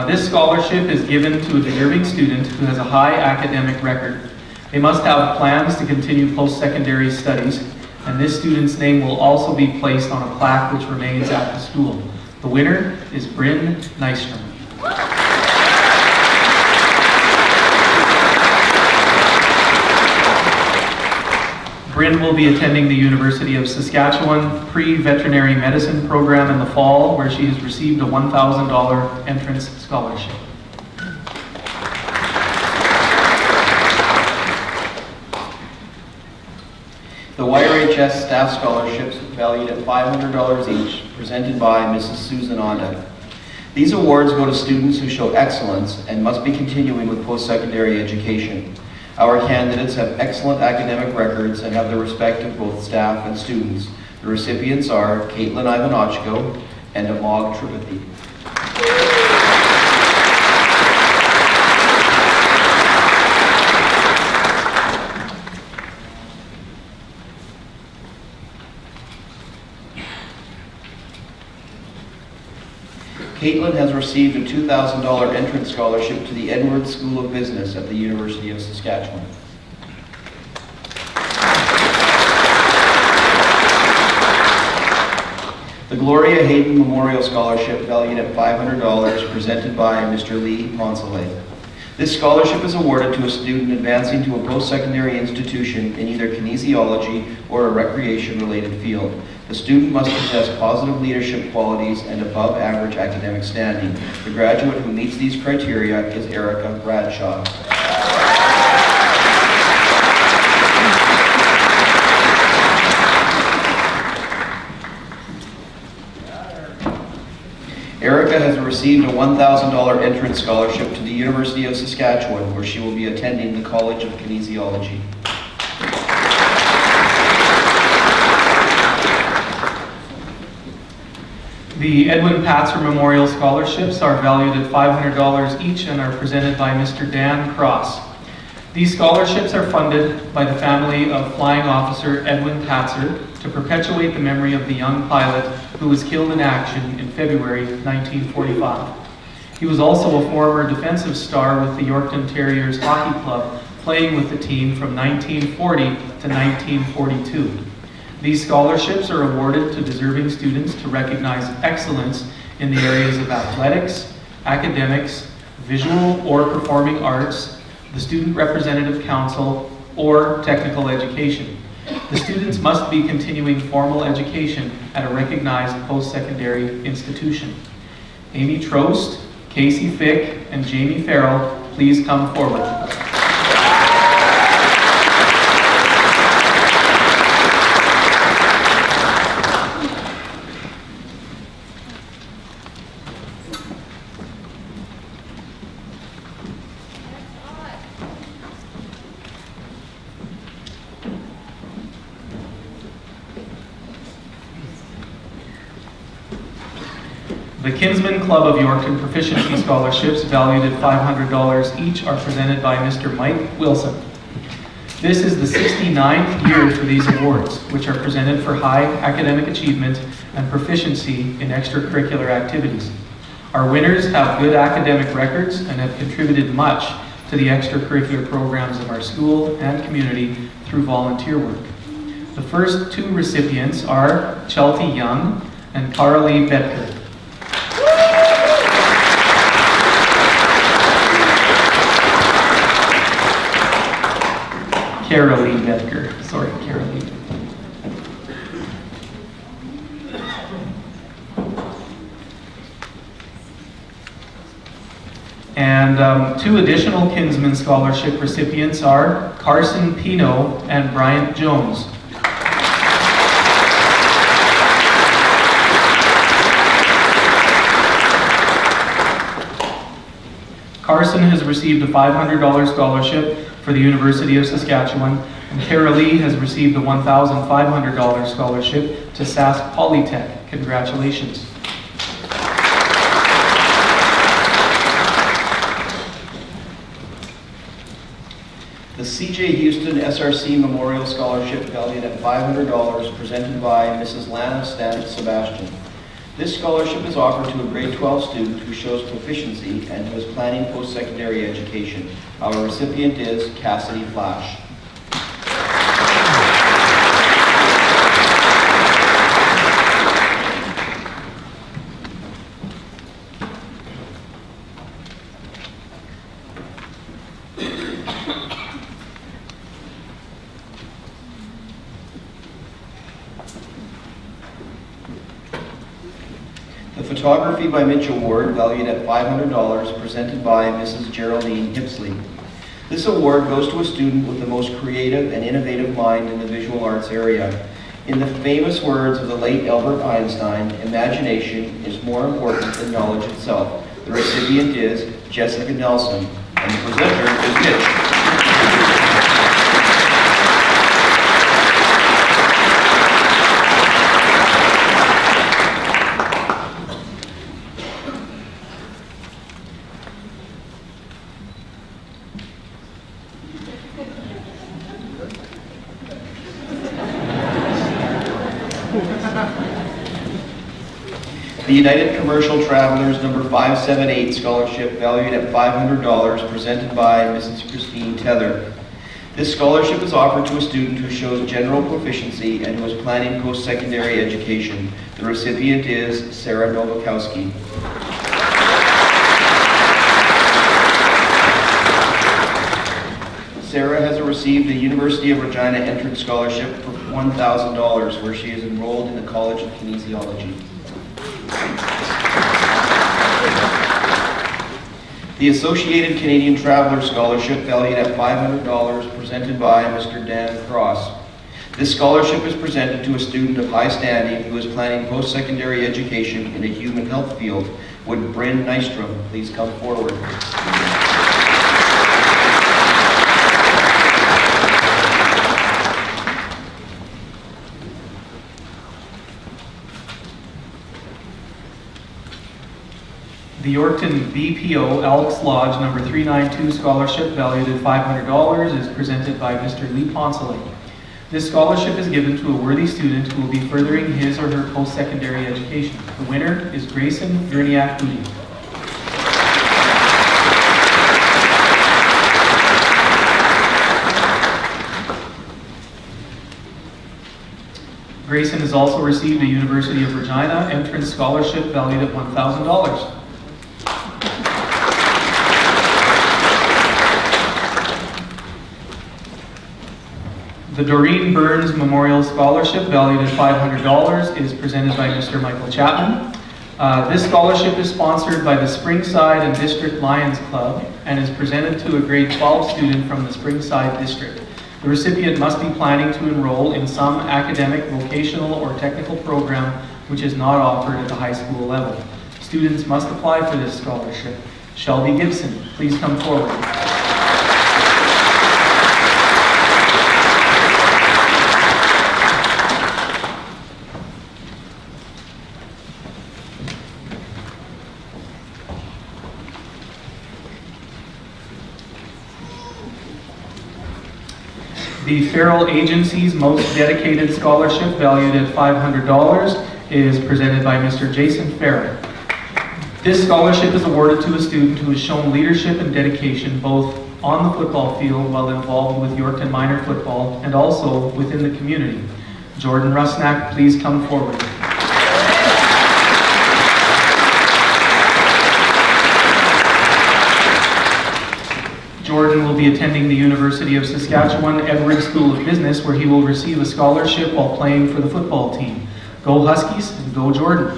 This scholarship is given to a deserving student who has a high academic record. They must have plans to continue post-secondary studies, and this student's name will also be placed on a plaque which remains at the school. The winner is Bryn Nystrom. Bryn will be attending the University of Saskatchewan pre-veterinary medicine program in the fall, where she has received a $1,000 entrance scholarship. The YRHS Staff Scholarships, valued at $500 each, presented by Mrs. Susan Onda. These awards go to students who show excellence and must be continuing with post-secondary education. Our candidates have excellent academic records and have the respect of both staff and students. The recipients are Caitlin Ivanochko and Amog Tripathi. Caitlin has received a $2,000 entrance scholarship to the Edwards School of Business at the University of Saskatchewan. The Gloria Hayden Memorial Scholarship, valued at $500, presented by Mr. Lee Poncelet. This scholarship is awarded to a student advancing to a post-secondary institution in either kinesiology or a recreation-related field. The student must possess positive leadership qualities and above-average academic standing. The graduate who meets these criteria is Erica Bradshaw. Erica has received a $1,000 entrance scholarship to the University of Saskatchewan, where she will be attending the College of Kinesiology. The Edwin Patzer Memorial Scholarships are valued at $500 each and are presented by Mr. Dan Cross. These scholarships are funded by the family of Flying Officer Edwin Patzer to perpetuate the memory of the young pilot who was killed in action in February 1945. He was also a former defensive star with the Yorkton Terriers Hockey Club, playing with the team from 1940 to 1942. These scholarships are awarded to deserving students to recognize excellence in the areas of athletics, academics, visual or performing arts, the Student Representative Council, or technical education. The students must be continuing formal education at a recognized post-secondary institution. Amy Trost, Casey Fick, and Jamie Farrell, please come forward. The Kinsman Club of Yorkton Proficiency Scholarships, valued at $500 each, are presented by Mr. Mike Wilson. This is the 69th year for these awards, which are presented for high academic achievement and proficiency in extracurricular activities. Our winners have good academic records and have contributed much to the extracurricular programs of our school and community through volunteer work. The first two recipients are Chelsea Young and Carolee Betker. Carolee Betker, sorry, Carolee. And two additional Kinsman Scholarship recipients are Carson Pino and Bryant Jones. Carson has received a $500 scholarship for the University of Saskatchewan, and Tara Lee has received a $1,500 scholarship to Sask Polytech. Congratulations. The C.J. Houston SRC Memorial Scholarship valued at $500 presented by Mrs. Lana Stanek Sebastian. This scholarship is offered to a grade 12 student who shows proficiency and who is planning post-secondary education. Our recipient is Cassidy Flash. The Photography by Mitch Award, valued at $500, presented by Mrs. Geraldine Hipsley. This award goes to a student with the most creative and innovative mind in the visual arts area. In the famous words of the late Albert Einstein, imagination is more important than knowledge itself. The recipient is Jessica Nelson, and the presenter is Mitch. The United Commercial Travelers number 578 scholarship valued at $500 presented by Mrs. Christine Tether. This scholarship is offered to a student who shows general proficiency and who is planning post-secondary education. The recipient is Sarah Novakowski. Sarah has received a University of Regina entrance scholarship for $1,000 where she is enrolled in the College of Kinesiology. The Associated Canadian Traveller Scholarship, valued at $500, presented by Mr. Dan Cross. This scholarship is presented to a student of high standing who is planning post-secondary education in a human health field. Would Bryn Nystrom please come forward? The Yorkton BPO Elks Lodge number 392 scholarship, valued at $500, is presented by Mr. Lee Poncelet. This scholarship is given to a worthy student who will be furthering his or her post-secondary education. The winner is Grayson Gurniak-Booty. Grayson has also received a University of Regina entrance scholarship valued at $1,000. The Doreen Burns Memorial Scholarship, valued at $500, is presented by Mr. Michael Chapman. This scholarship is sponsored by the Springside and District Lions Club and is presented to a grade 12 student from the Springside District. The recipient must be planning to enroll in some academic, vocational, or technical program which is not offered at the high school level. Students must apply for this scholarship. Shelby Gibson, please come forward. The Farrell Agency's Most Dedicated Scholarship, valued at $500, is presented by Mr. Jason Farrell. This scholarship is awarded to a student who has shown leadership and dedication both on the football field while involved with Yorkton minor football and also within the community. Jordan Rusnak, please come forward. Jordan will be attending the University of Saskatchewan Edwards School of Business, where he will receive a scholarship while playing for the football team. Go Huskies and go Jordan.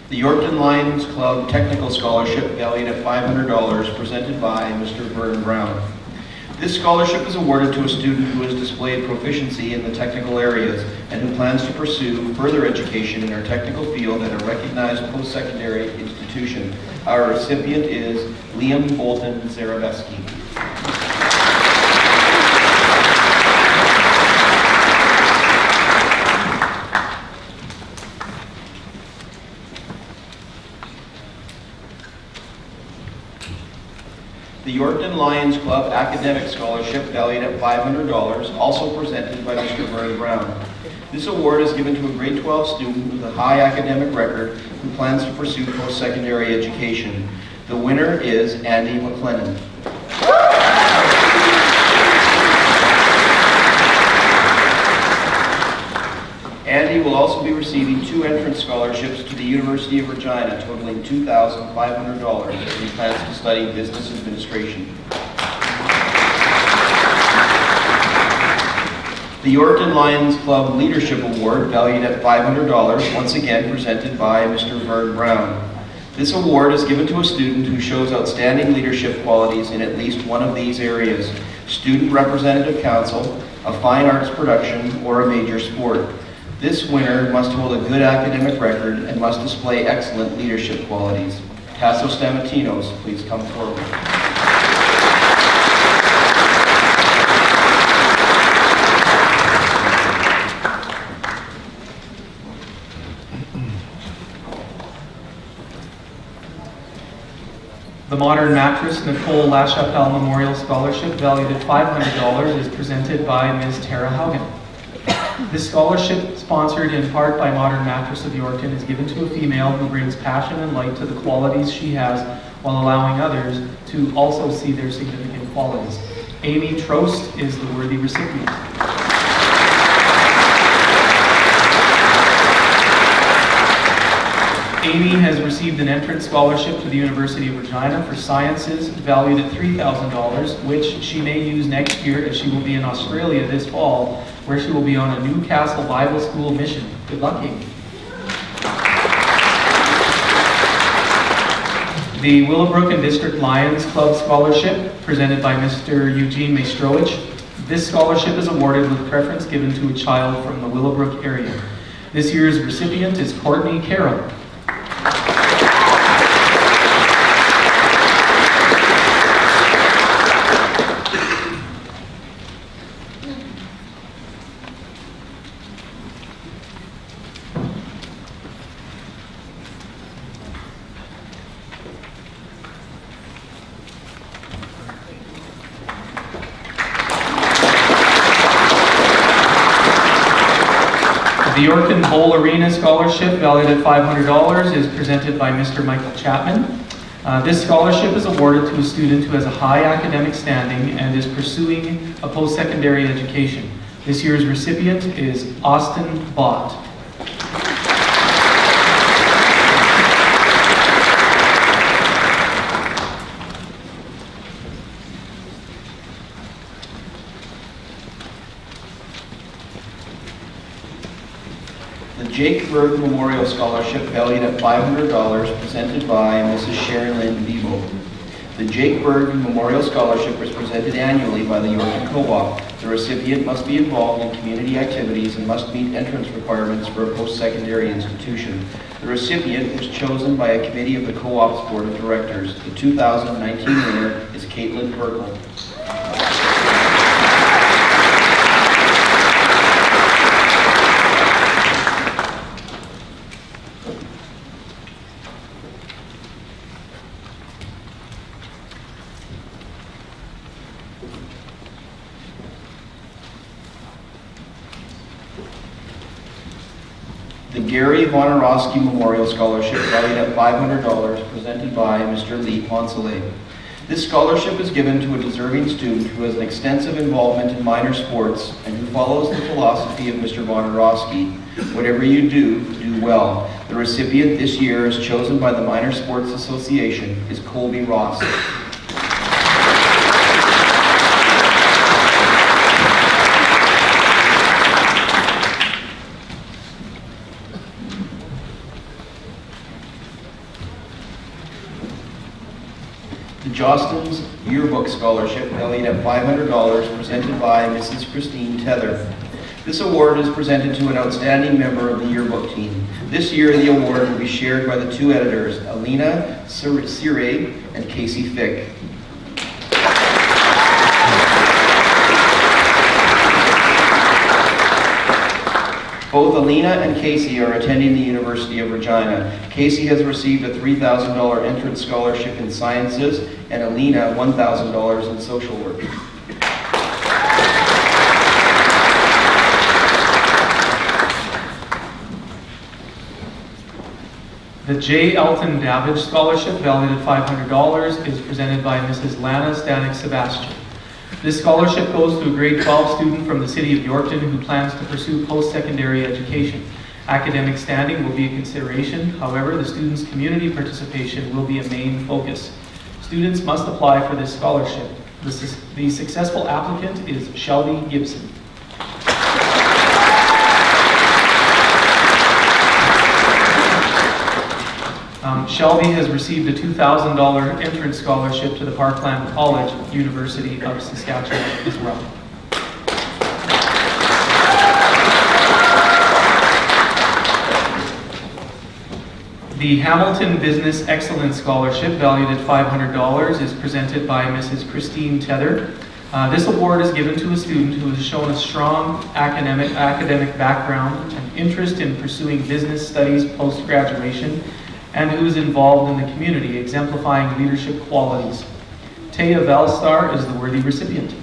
The Yorkton Lions Club Technical Scholarship, valued at $500, presented by Mr. Vern Brown. This scholarship is awarded to a student who has displayed proficiency in the technical areas and who plans to pursue further education in our technical field at a recognized post-secondary institution. Our recipient is Liam Bolton Zarabeski. The Yorkton Lions Club Academic Scholarship, valued at $500, also presented by Mr. Vern Brown. This award is given to a grade 12 student with a high academic record who plans to pursue post-secondary education. The winner is Andy McLennan. Andy will also be receiving 2 entrance scholarships to the University of Regina, totaling $2,500, as he plans to study business administration. The Yorkton Lions Club Leadership Award, valued at $500, once again presented by Mr. Vern Brown. This award is given to a student who shows outstanding leadership qualities in at least one of these areas: student representative council, a fine arts production, or a major sport. This winner must hold a good academic record and must display excellent leadership qualities. Tasso Stamatinos, please come forward. The Modern Mattress Nicole LaChapelle Memorial Scholarship, valued at $500, is presented by Ms. Tara Haugen. This scholarship, sponsored in part by Modern Mattress of Yorkton, is given to a female who brings passion and light to the qualities she has while allowing others to also see their significant qualities. Amy Trost is the worthy recipient. Amy has received an entrance scholarship to the University of Regina for sciences, valued at $3,000, which she may use next year as she will be in Australia this fall, where she will be on a Newcastle Bible School mission. Good luck, Amy. The Willowbrook and District Lions Club Scholarship, presented by Mr. Eugene Maestrowicz. This scholarship is awarded with preference given to a child from the Willowbrook area. This year's recipient is Courtney Carroll. The Yorkton Bowl Arena Scholarship, valued at $500, is presented by Mr. Michael Chapman. This scholarship is awarded to a student who has a high academic standing and is pursuing a post-secondary education. This year's recipient is Austin Bott. The Jake Berg Memorial Scholarship, valued at $500, presented by Mrs. Sharon Lynn Bebo. The Jake Berg Memorial Scholarship is presented annually by the Yorkton Co-op. The recipient must be involved in community activities and must meet entrance requirements for a post-secondary institution. The recipient was chosen by a committee of the Co-op's Board of Directors. The 2019 winner is Caitlin Burkle. The Gary Vonarowski Memorial Scholarship, valued at $500, presented by Mr. Lee Poncelet. This scholarship is given to a deserving student who has an extensive involvement in minor sports and who follows the philosophy of Mr. Vonarowski: whatever you do, do well. The recipient this year, as chosen by the Minor Sports Association, is Colby Ross. The Jostens Yearbook Scholarship, valued at $500, presented by Mrs. Christine Tether. This award is presented to an outstanding member of the yearbook team. This year, the award will be shared by the two editors, Alina Sire and Casey Fick. Both Alina and Casey are attending the University of Regina. Casey has received a $3,000 entrance scholarship in sciences, and Alina $1,000 in social work. The J. Elton Davidge Scholarship, valued at $500, is presented by Mrs. Lana Stanek-Sebastian. This scholarship goes to a grade 12 student from the city of Yorkton who plans to pursue post-secondary education. Academic standing will be a consideration. However, the student's community participation will be a main focus. Students must apply for this scholarship. The successful applicant is Shelby Gibson. Shelby has received a $2,000 entrance scholarship to the Parkland College, University of Saskatchewan as well. The Hamilton Business Excellence Scholarship, valued at $500, is presented by Mrs. Christine Tether. This award is given to a student who has shown a strong academic background and interest in pursuing business studies post-graduation, and who is involved in the community, exemplifying leadership qualities. Taya Valstar is the worthy recipient.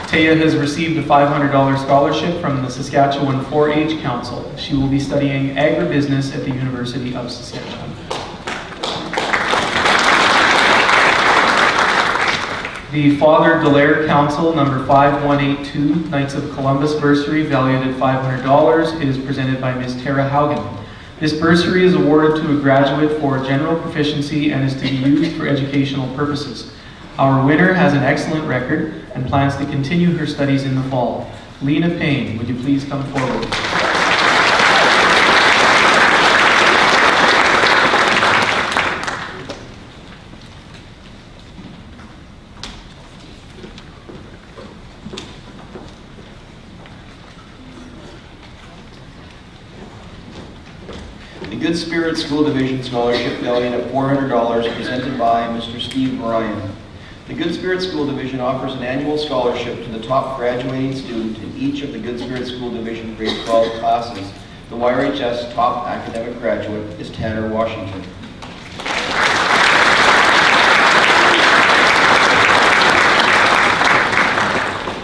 Taya has received a $500 scholarship from the Saskatchewan 4-H Council. She will be studying agribusiness at the University of Saskatchewan. The Father Dallaire Council, number 5182, Knights of Columbus bursary, valued at $500, is presented by Ms. Tara Haugen. This bursary is awarded to a graduate for general proficiency and is to be used for educational purposes. Our winner has an excellent record and plans to continue her studies in the fall. Lena Payne, would you please come forward? The Good Spirit School Division Scholarship, valued at $400, presented by Mr. Steve Bryan. The Good Spirit School Division offers an annual scholarship to the top graduating student in each of the Good Spirit School Division grade 12 classes. The YRHS top academic graduate is Tanner Washington.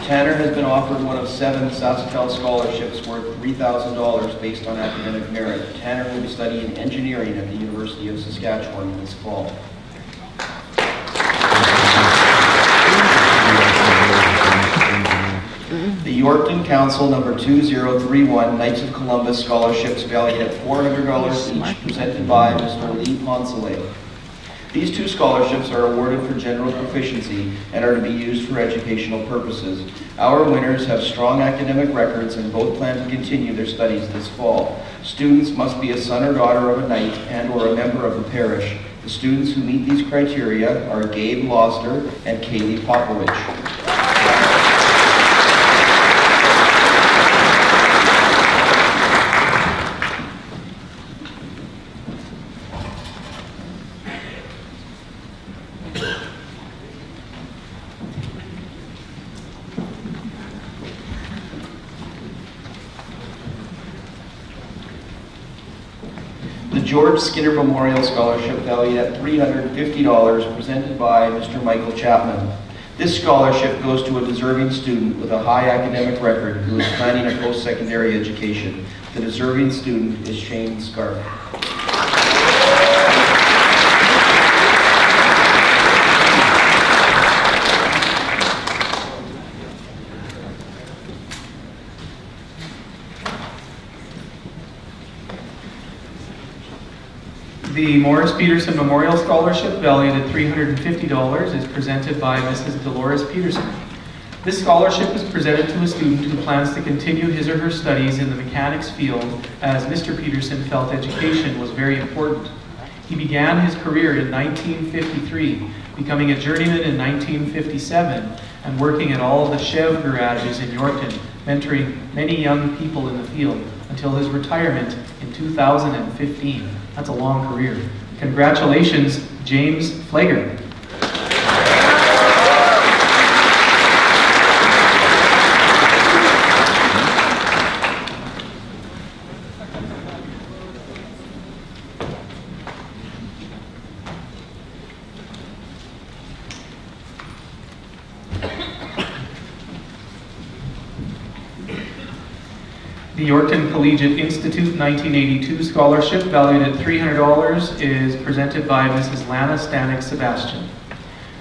Tanner has been offered one of 7 SaskTel scholarships worth $3,000 based on academic merit. Tanner will be studying engineering at the University of Saskatchewan this fall. The Yorkton Council, number 2031, Knights of Columbus scholarships, valued at $400 each, presented by Mr. Lee Poncelet. These 2 scholarships are awarded for general proficiency and are to be used for educational purposes. Our winners have strong academic records and both plan to continue their studies this fall. Students must be a son or daughter of a knight and or a member of the parish. The students who meet these criteria are Gabe Loster and Kaylee Popovich. The George Skinner Memorial Scholarship, valued at $350, presented by Mr. Michael Chapman. This scholarship goes to a deserving student with a high academic record who is planning a post-secondary education. The deserving student is Shane Scarf. The Morris Peterson Memorial Scholarship, valued at $350, is presented by Mrs. Dolores Peterson. This scholarship is presented to a student who plans to continue his or her studies in the mechanics field, as Mr. Peterson felt education was very important. He began his career in 1953, becoming a journeyman in 1957, and working at all of the Chev garages in Yorkton, mentoring many young people in the field until his retirement in 2015. That's a long career. Congratulations, James Flager. The Yorkton Collegiate Institute 1982 scholarship, valued at $300, is presented by Mrs. Lana Stanek Sebastian.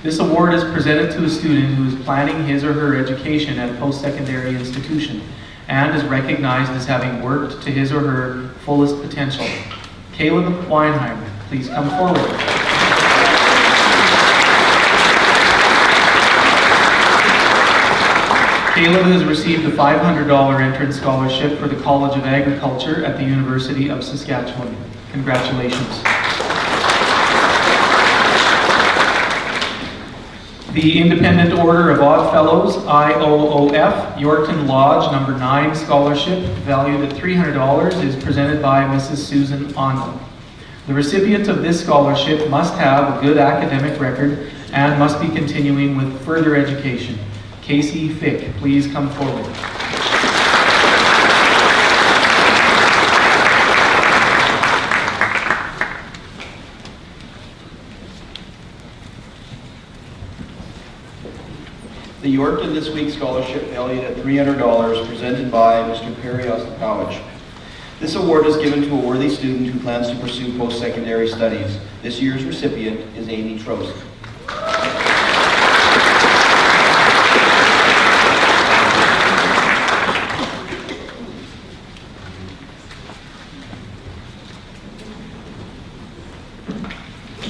This award is presented to a student who is planning his or her education at a post-secondary institution and is recognized as having worked to his or her fullest potential. Caleb Weinheimer, please come forward. Caleb has received a $500 entrance scholarship for the College of Agriculture at the University of Saskatchewan. Congratulations. The Independent Order of Odd Fellows, IOOF, Yorkton Lodge number 9 scholarship, valued at $300, is presented by Mrs. Susan Ondo. The recipient of this scholarship must have a good academic record and must be continuing with further education. Casey Fick, please come forward. The Yorkton This Week Scholarship, valued at $300, presented by Mr. Perry Ostapowicz. This award is given to a worthy student who plans to pursue post-secondary studies. This year's recipient is Amy Trost.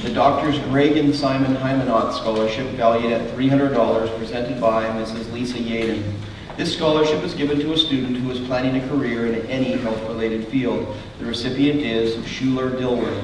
The Drs. Greg and Simon Hymanot Scholarship, valued at $300, presented by Mrs. Lisa Yaden. This scholarship is given to a student who is planning a career in any health-related field. The recipient is Schuler Dilworth.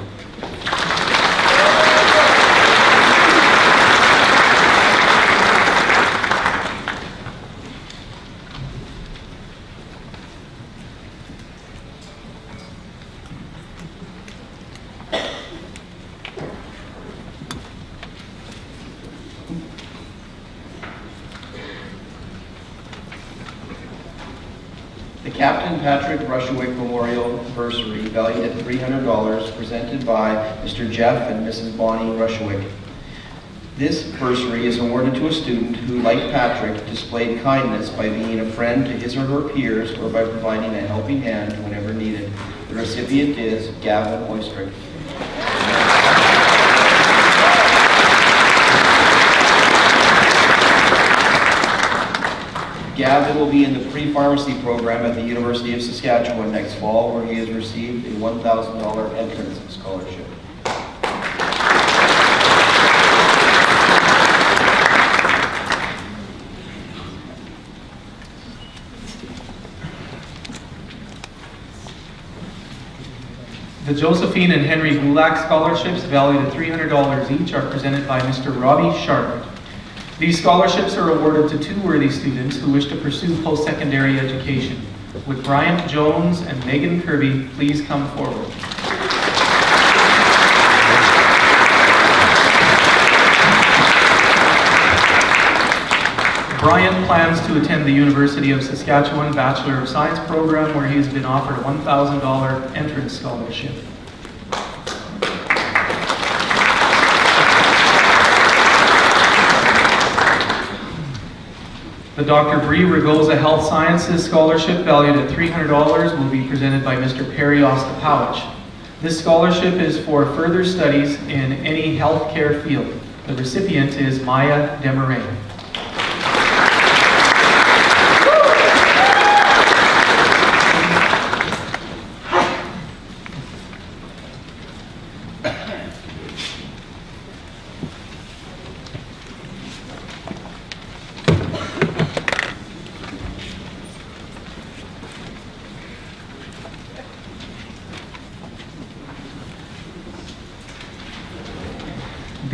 The Captain Patrick Rushowick Memorial Bursary, valued at $300, presented by Mr. Jeff and Mrs. Bonnie Rushowick. This bursary is awarded to a student who, like Patrick, displayed kindness by being a friend to his or her peers or by providing a helping hand whenever needed. The recipient is Gavin Oystrick. Gavin will be in the pre-pharmacy program at the University of Saskatchewan next fall, where he has received a $1,000 entrance scholarship. The Josephine and Henry Gulak scholarships, valued at $300 each, are presented by Mr. Robbie Sharp. These scholarships are awarded to 2 worthy students who wish to pursue post-secondary education. Would Bryant Jones and Megan Kirby please come forward? Bryant plans to attend the University of Saskatchewan Bachelor of Science program, where he has been offered a $1,000 entrance scholarship. The Dr. Bree Ragoza Health Sciences Scholarship, valued at $300, will be presented by Mr. Perry Ostapowicz. This scholarship is for further studies in any healthcare field. The recipient is Maya Desmarais.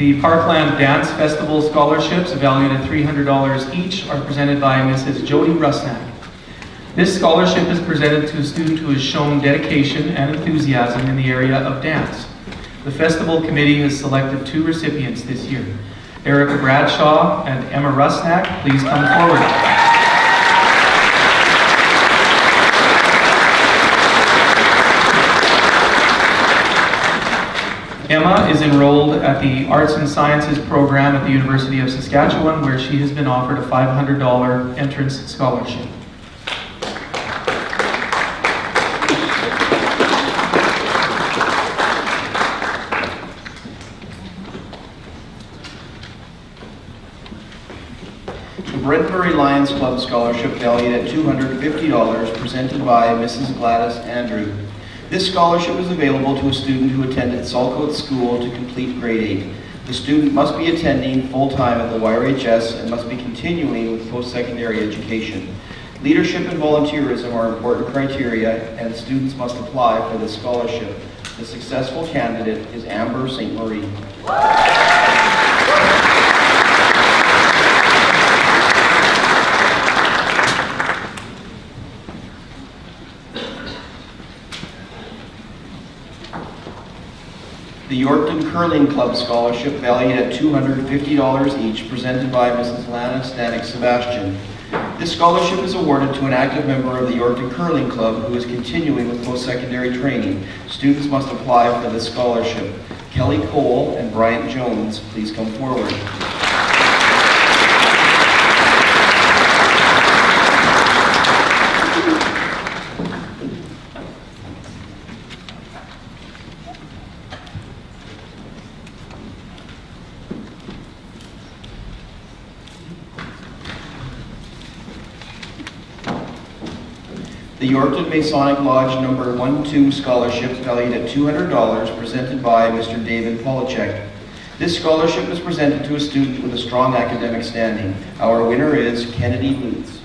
The Parkland Dance Festival scholarships, valued at $300 each, are presented by Mrs. Jody Rusnak. This scholarship is presented to a student who has shown dedication and enthusiasm in the area of dance. The festival committee has selected 2 recipients this year. Erica Bradshaw and Emma Rusnak, please come forward. Emma is enrolled at the Arts and Sciences program at the University of Saskatchewan, where she has been offered a $500 entrance scholarship. The Brentbury Lions Club Scholarship, valued at $250, presented by Mrs. Gladys Andrew. This scholarship is available to a student who attended Saltcote School to complete grade 8. The student must be attending full-time at the YRHS and must be continuing with post-secondary education. Leadership and volunteerism are important criteria, and students must apply for this scholarship. The successful candidate is Amber St. Marie. The Yorkton Curling Club Scholarship, valued at $250 each, presented by Mrs. Lana Stanek-Sebastian. This scholarship is awarded to an active member of the Yorkton Curling Club who is continuing with post-secondary training. Students must apply for this scholarship. Kelly Cole and Bryant Jones, please come forward. The Yorkton Masonic Lodge number 1-2 scholarship, valued at $200, presented by Mr. David Polachek. This scholarship is presented to a student with a strong academic standing. Our winner is Kennedy Lutz.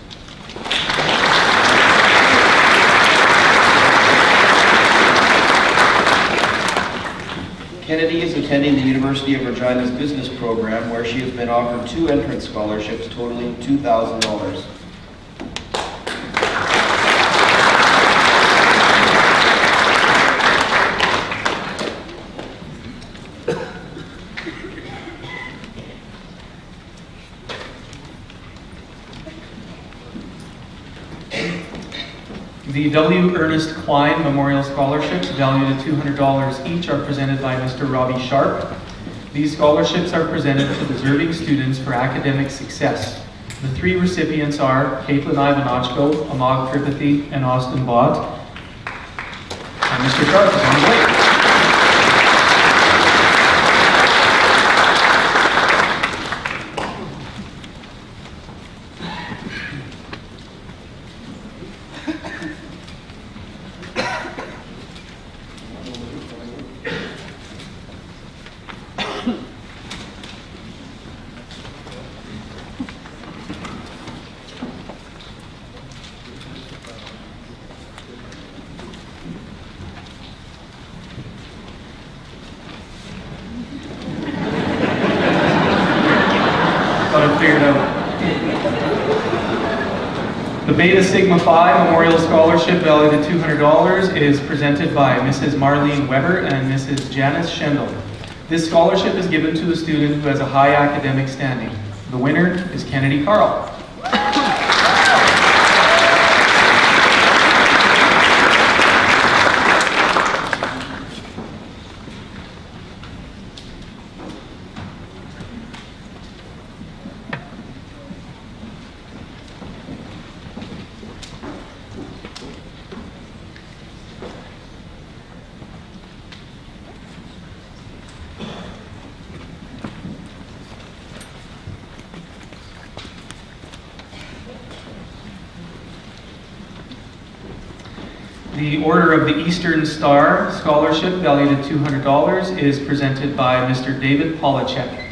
Kennedy is attending the University of Regina's business program, where she has been offered 2 entrance scholarships totaling $2,000. The W. Ernest Klein Memorial Scholarships, valued at $200 each, are presented by Mr. Robbie Sharp. These scholarships are presented to deserving students for academic success. The 3 recipients are Caitlin Ivanochko, Amag Tripathi, and Austin Bott. And Mr. Sharp is on the way. Figured out. The Beta Sigma Phi Memorial Scholarship, valued at $200, is presented by Mrs. Marlene Weber and Mrs. Janice Schendel. This scholarship is given to a student who has a high academic standing. The winner is Kennedy Carl. The Order of the Eastern Star Scholarship, valued at $200, is presented by Mr. David Polachek.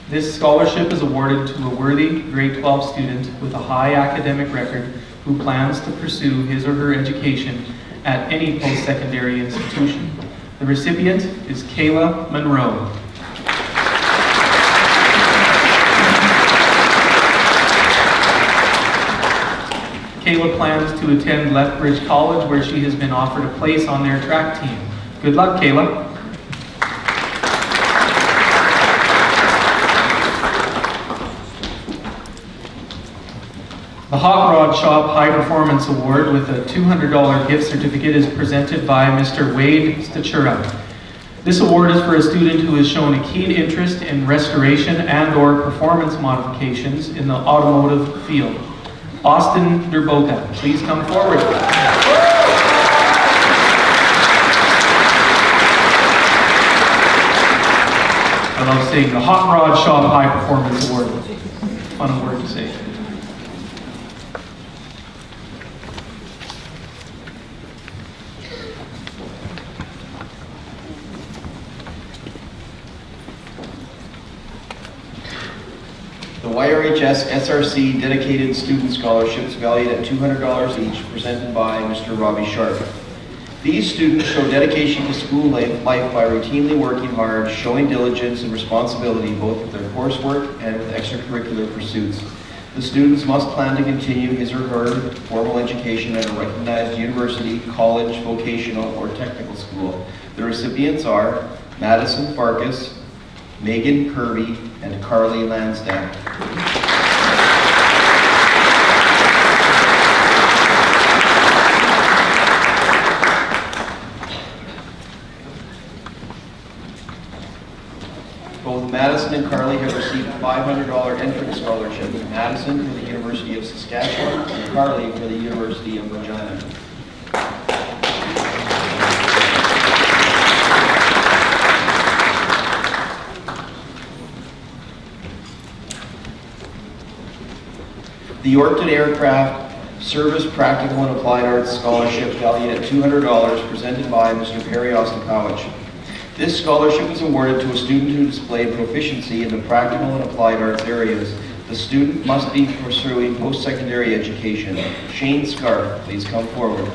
This scholarship is awarded to a worthy grade 12 student with a high academic record who plans to pursue his or her education at any post-secondary institution. The recipient is Kayla Monroe. Kayla plans to attend Lethbridge College, where she has been offered a place on their track team. Good luck, Kayla. The Hot Rod Shop High Performance Award with a $200 gift certificate is presented by Mr. Wade Stachura. This award is for a student who has shown a keen interest in restoration and/or performance modifications in the automotive field. Austin Derboka, please come forward. I love saying the Hot Rod Shop High Performance Award. Fun word to say. The YRHS SRC Dedicated Student Scholarships valued at $200 each, presented by Mr. Robbie Sharp. These students show dedication to school life by routinely working hard, showing diligence and responsibility both with their coursework and with extracurricular pursuits. The students must plan to continue his or her formal education at a recognized university, college, vocational, or technical school. The recipients are Madison Farkas, Megan Kirby, and Carly Lansdowne. Both Madison and Carly have received a $500 entrance scholarship. Madison for the University of Saskatchewan and Carly for the University of Regina. The Yorkton Aircraft Service Practical and Applied Arts Scholarship valued at $200, presented by Mr. Perry Ostakowicz. This scholarship is awarded to a student who displayed proficiency in the practical and applied arts areas. The student must be pursuing post-secondary education. Shane Scarf, please come forward.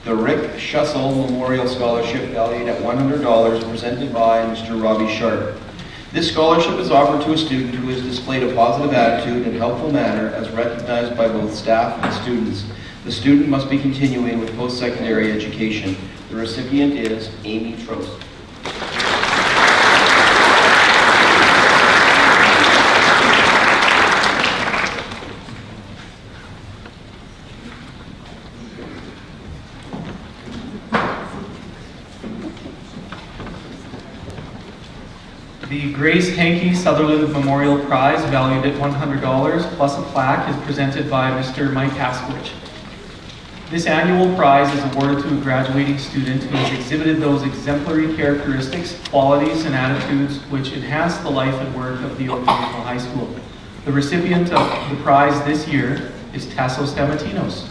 The Rick Schussel Memorial Scholarship valued at $100, presented by Mr. Robbie Sharp. This scholarship is offered to a student who has displayed a positive attitude and helpful manner as recognized by both staff and students. The student must be continuing with post-secondary education. The recipient is Amy Trost. The Grace Hankey Sutherland Memorial Prize, valued at $100, plus a plaque, is presented by Mr. Mike Haskowich. This annual prize is awarded to a graduating student who has exhibited those exemplary characteristics, qualities, and attitudes which enhance the life and work of the Yorkton Regional High School. The recipient of the prize this year is Tasso Stamatinos.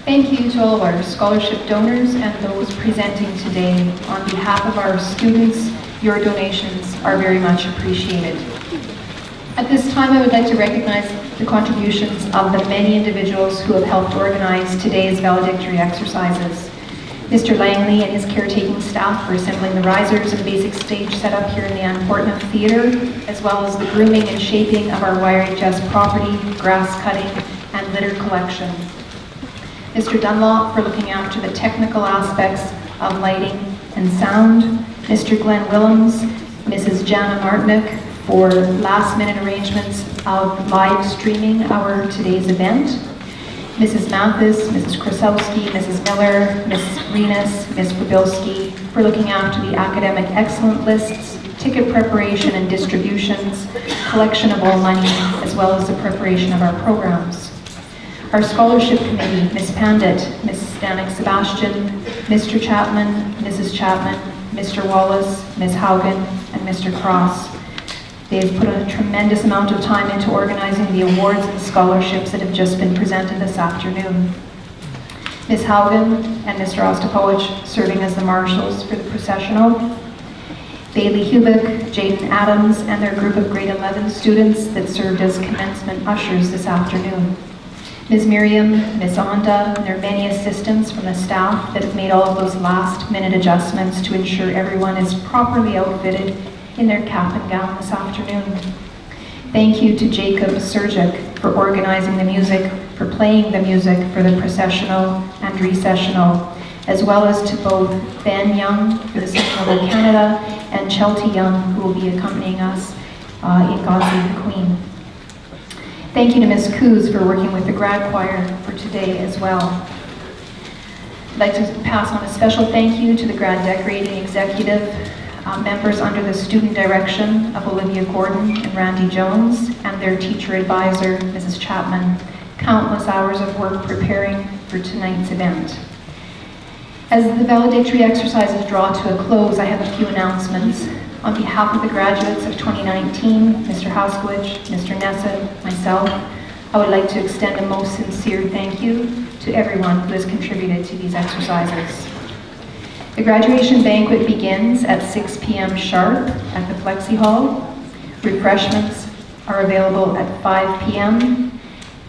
Thank you to all of our scholarship donors and those presenting today. On behalf of our students, your donations are very much appreciated. At this time, I would like to recognize the contributions of the many individuals who have helped organize today's valedictory exercises. Mr. Langley and his caretaking staff for assembling the risers and basic stage setup here in the Anne Portman Theatre, as well as the grooming and shaping of our YRHS property, grass cutting, and litter collection. Mr. Dunlop for looking after the technical aspects of lighting and sound. Mr. Glenn Willems, Mrs. Jana Martinick for last-minute arrangements of live streaming our today's event. Mrs. Mathis, Mrs. Krasowski, Mrs. Miller, Mrs. Renas, Ms. Wabilski for looking after the academic excellent lists, ticket preparation and distributions, collection of all money, as well as the preparation of our programs. Our scholarship committee, Ms. Pandit, Ms. Stanek Sebastian, Mr. Chapman, Mrs. Chapman, Mr. Wallace, Ms. Haugen, and Mr. Cross. They have put a tremendous amount of time into organizing the awards and scholarships that have just been presented this afternoon. Ms. Haugen and Mr. Ostapowicz serving as the marshals for the processional. Bailey Hubick, Jaden Adams, and their group of grade 11 students that served as commencement ushers this afternoon. Ms. Miriam, Ms. Onda, and their many assistants from the staff that have made all of those last-minute adjustments to ensure everyone is properly outfitted in their cap and gown this afternoon. Thank you to Jacob Surgic for organizing the music, for playing the music for the processional and recessional, as well as to both Ben Young for the Central of Canada and Chelty Young, who will be accompanying us in God Save the Queen. Thank you to Ms. Coos for working with the Grad Choir for today as well. I'd like to pass on a special thank you to the Grad Decorating Executive members under the student direction of Olivia Gordon and Randy Jones, and their teacher advisor, Mrs. Chapman. Countless hours of work preparing for tonight's event. As the valedictory exercises draw to a close, I have a few announcements. On behalf of the graduates of 2019, Mr. Hauskowicz, Mr. Nessa, myself, I would like to extend a most sincere thank you to everyone who has contributed to these exercises. The graduation banquet begins at 6 p.m. sharp at the Flexi Hall. Refreshments are available at 5 p.m.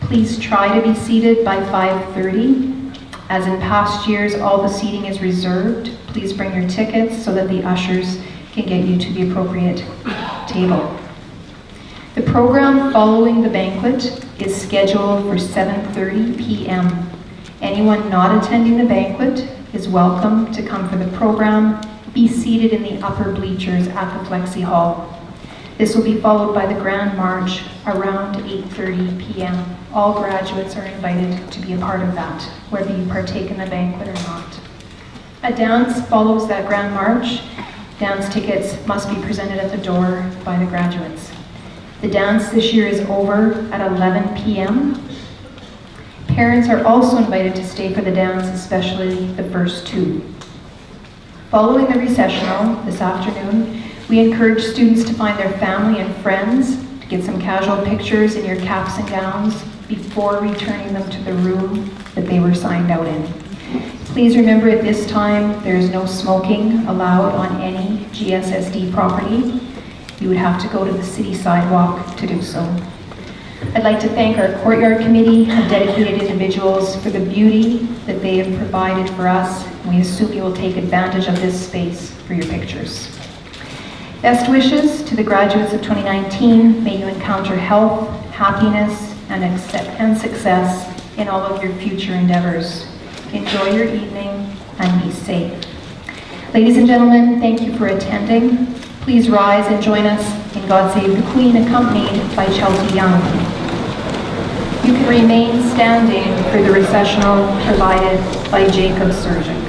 Please try to be seated by 5:30. As in past years, all the seating is reserved. Please bring your tickets so that the ushers can get you to the appropriate table. The program following the banquet is scheduled for 7:30 p.m. Anyone not attending the banquet is welcome to come for the program. Be seated in the upper bleachers at the Flexi Hall. This will be followed by the Grand March around 8:30 p.m. All graduates are invited to be a part of that, whether you partake in the banquet or not. A dance follows that Grand March. Dance tickets must be presented at the door by the graduates. The dance this year is over at 11 p.m. Parents are also invited to stay for the dance, especially the first two. Following the recessional this afternoon, we encourage students to find their family and friends, to get some casual pictures in your caps and gowns before returning them to the room that they were signed out in. Please remember at this time, there is no smoking allowed on any GSSD property. You would have to go to the city sidewalk to do so. I'd like to thank our courtyard committee of dedicated individuals for the beauty that they have provided for us. We assume you will take advantage of this space for your pictures. Best wishes to the graduates of 2019. May you encounter health, happiness, and success in all of your future endeavors. Enjoy your evening and be safe. Ladies and gentlemen, thank you for attending. Please rise and join us in God Save the Queen, accompanied by Chelsea Young. You can remain standing for the recessional provided by Jacob Surgic.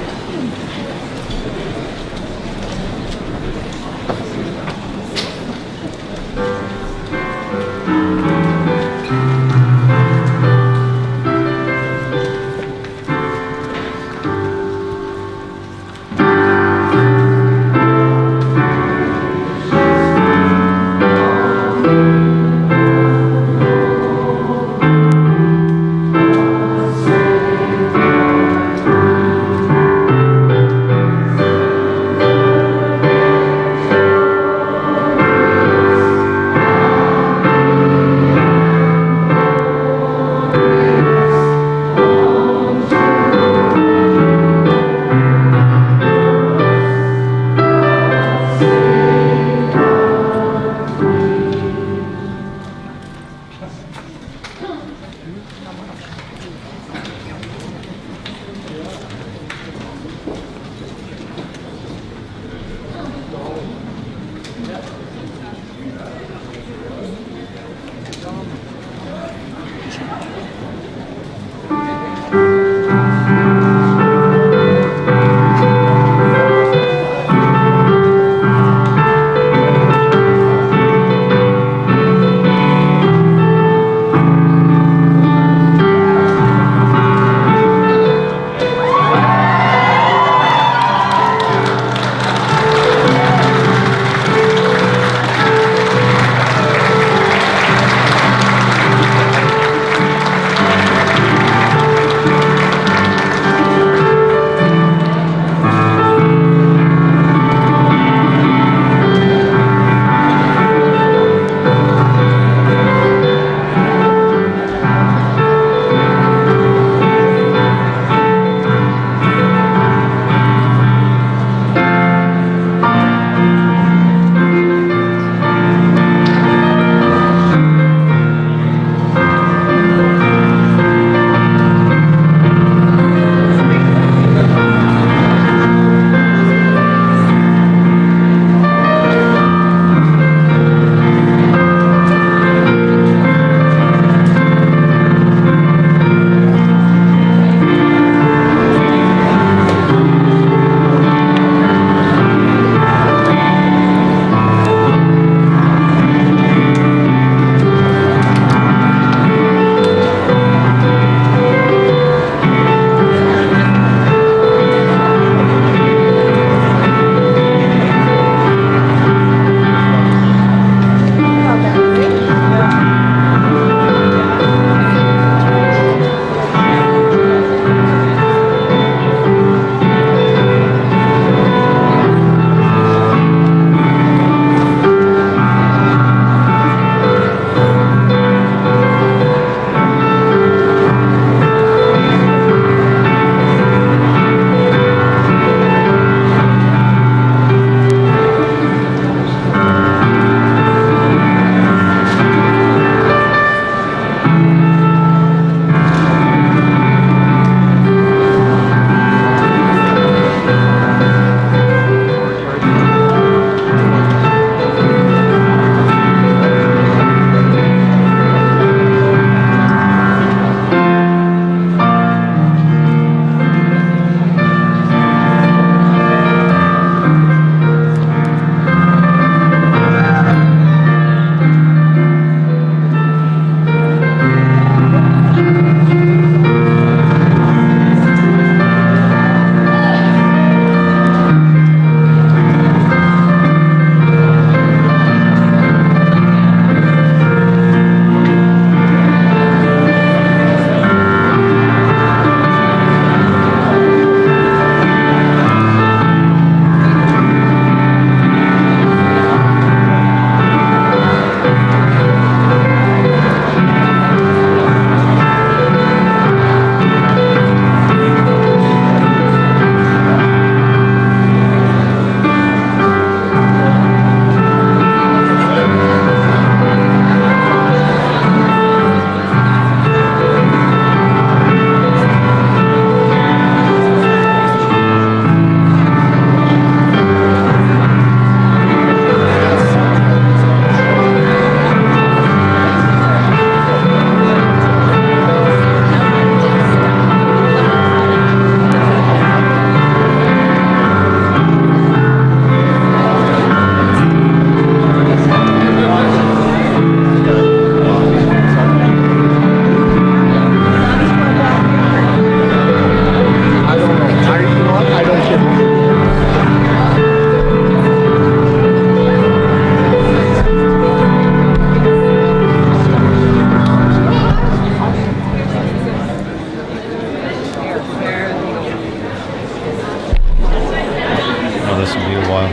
this will be a while.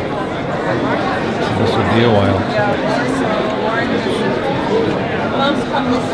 This will be a while. Most come this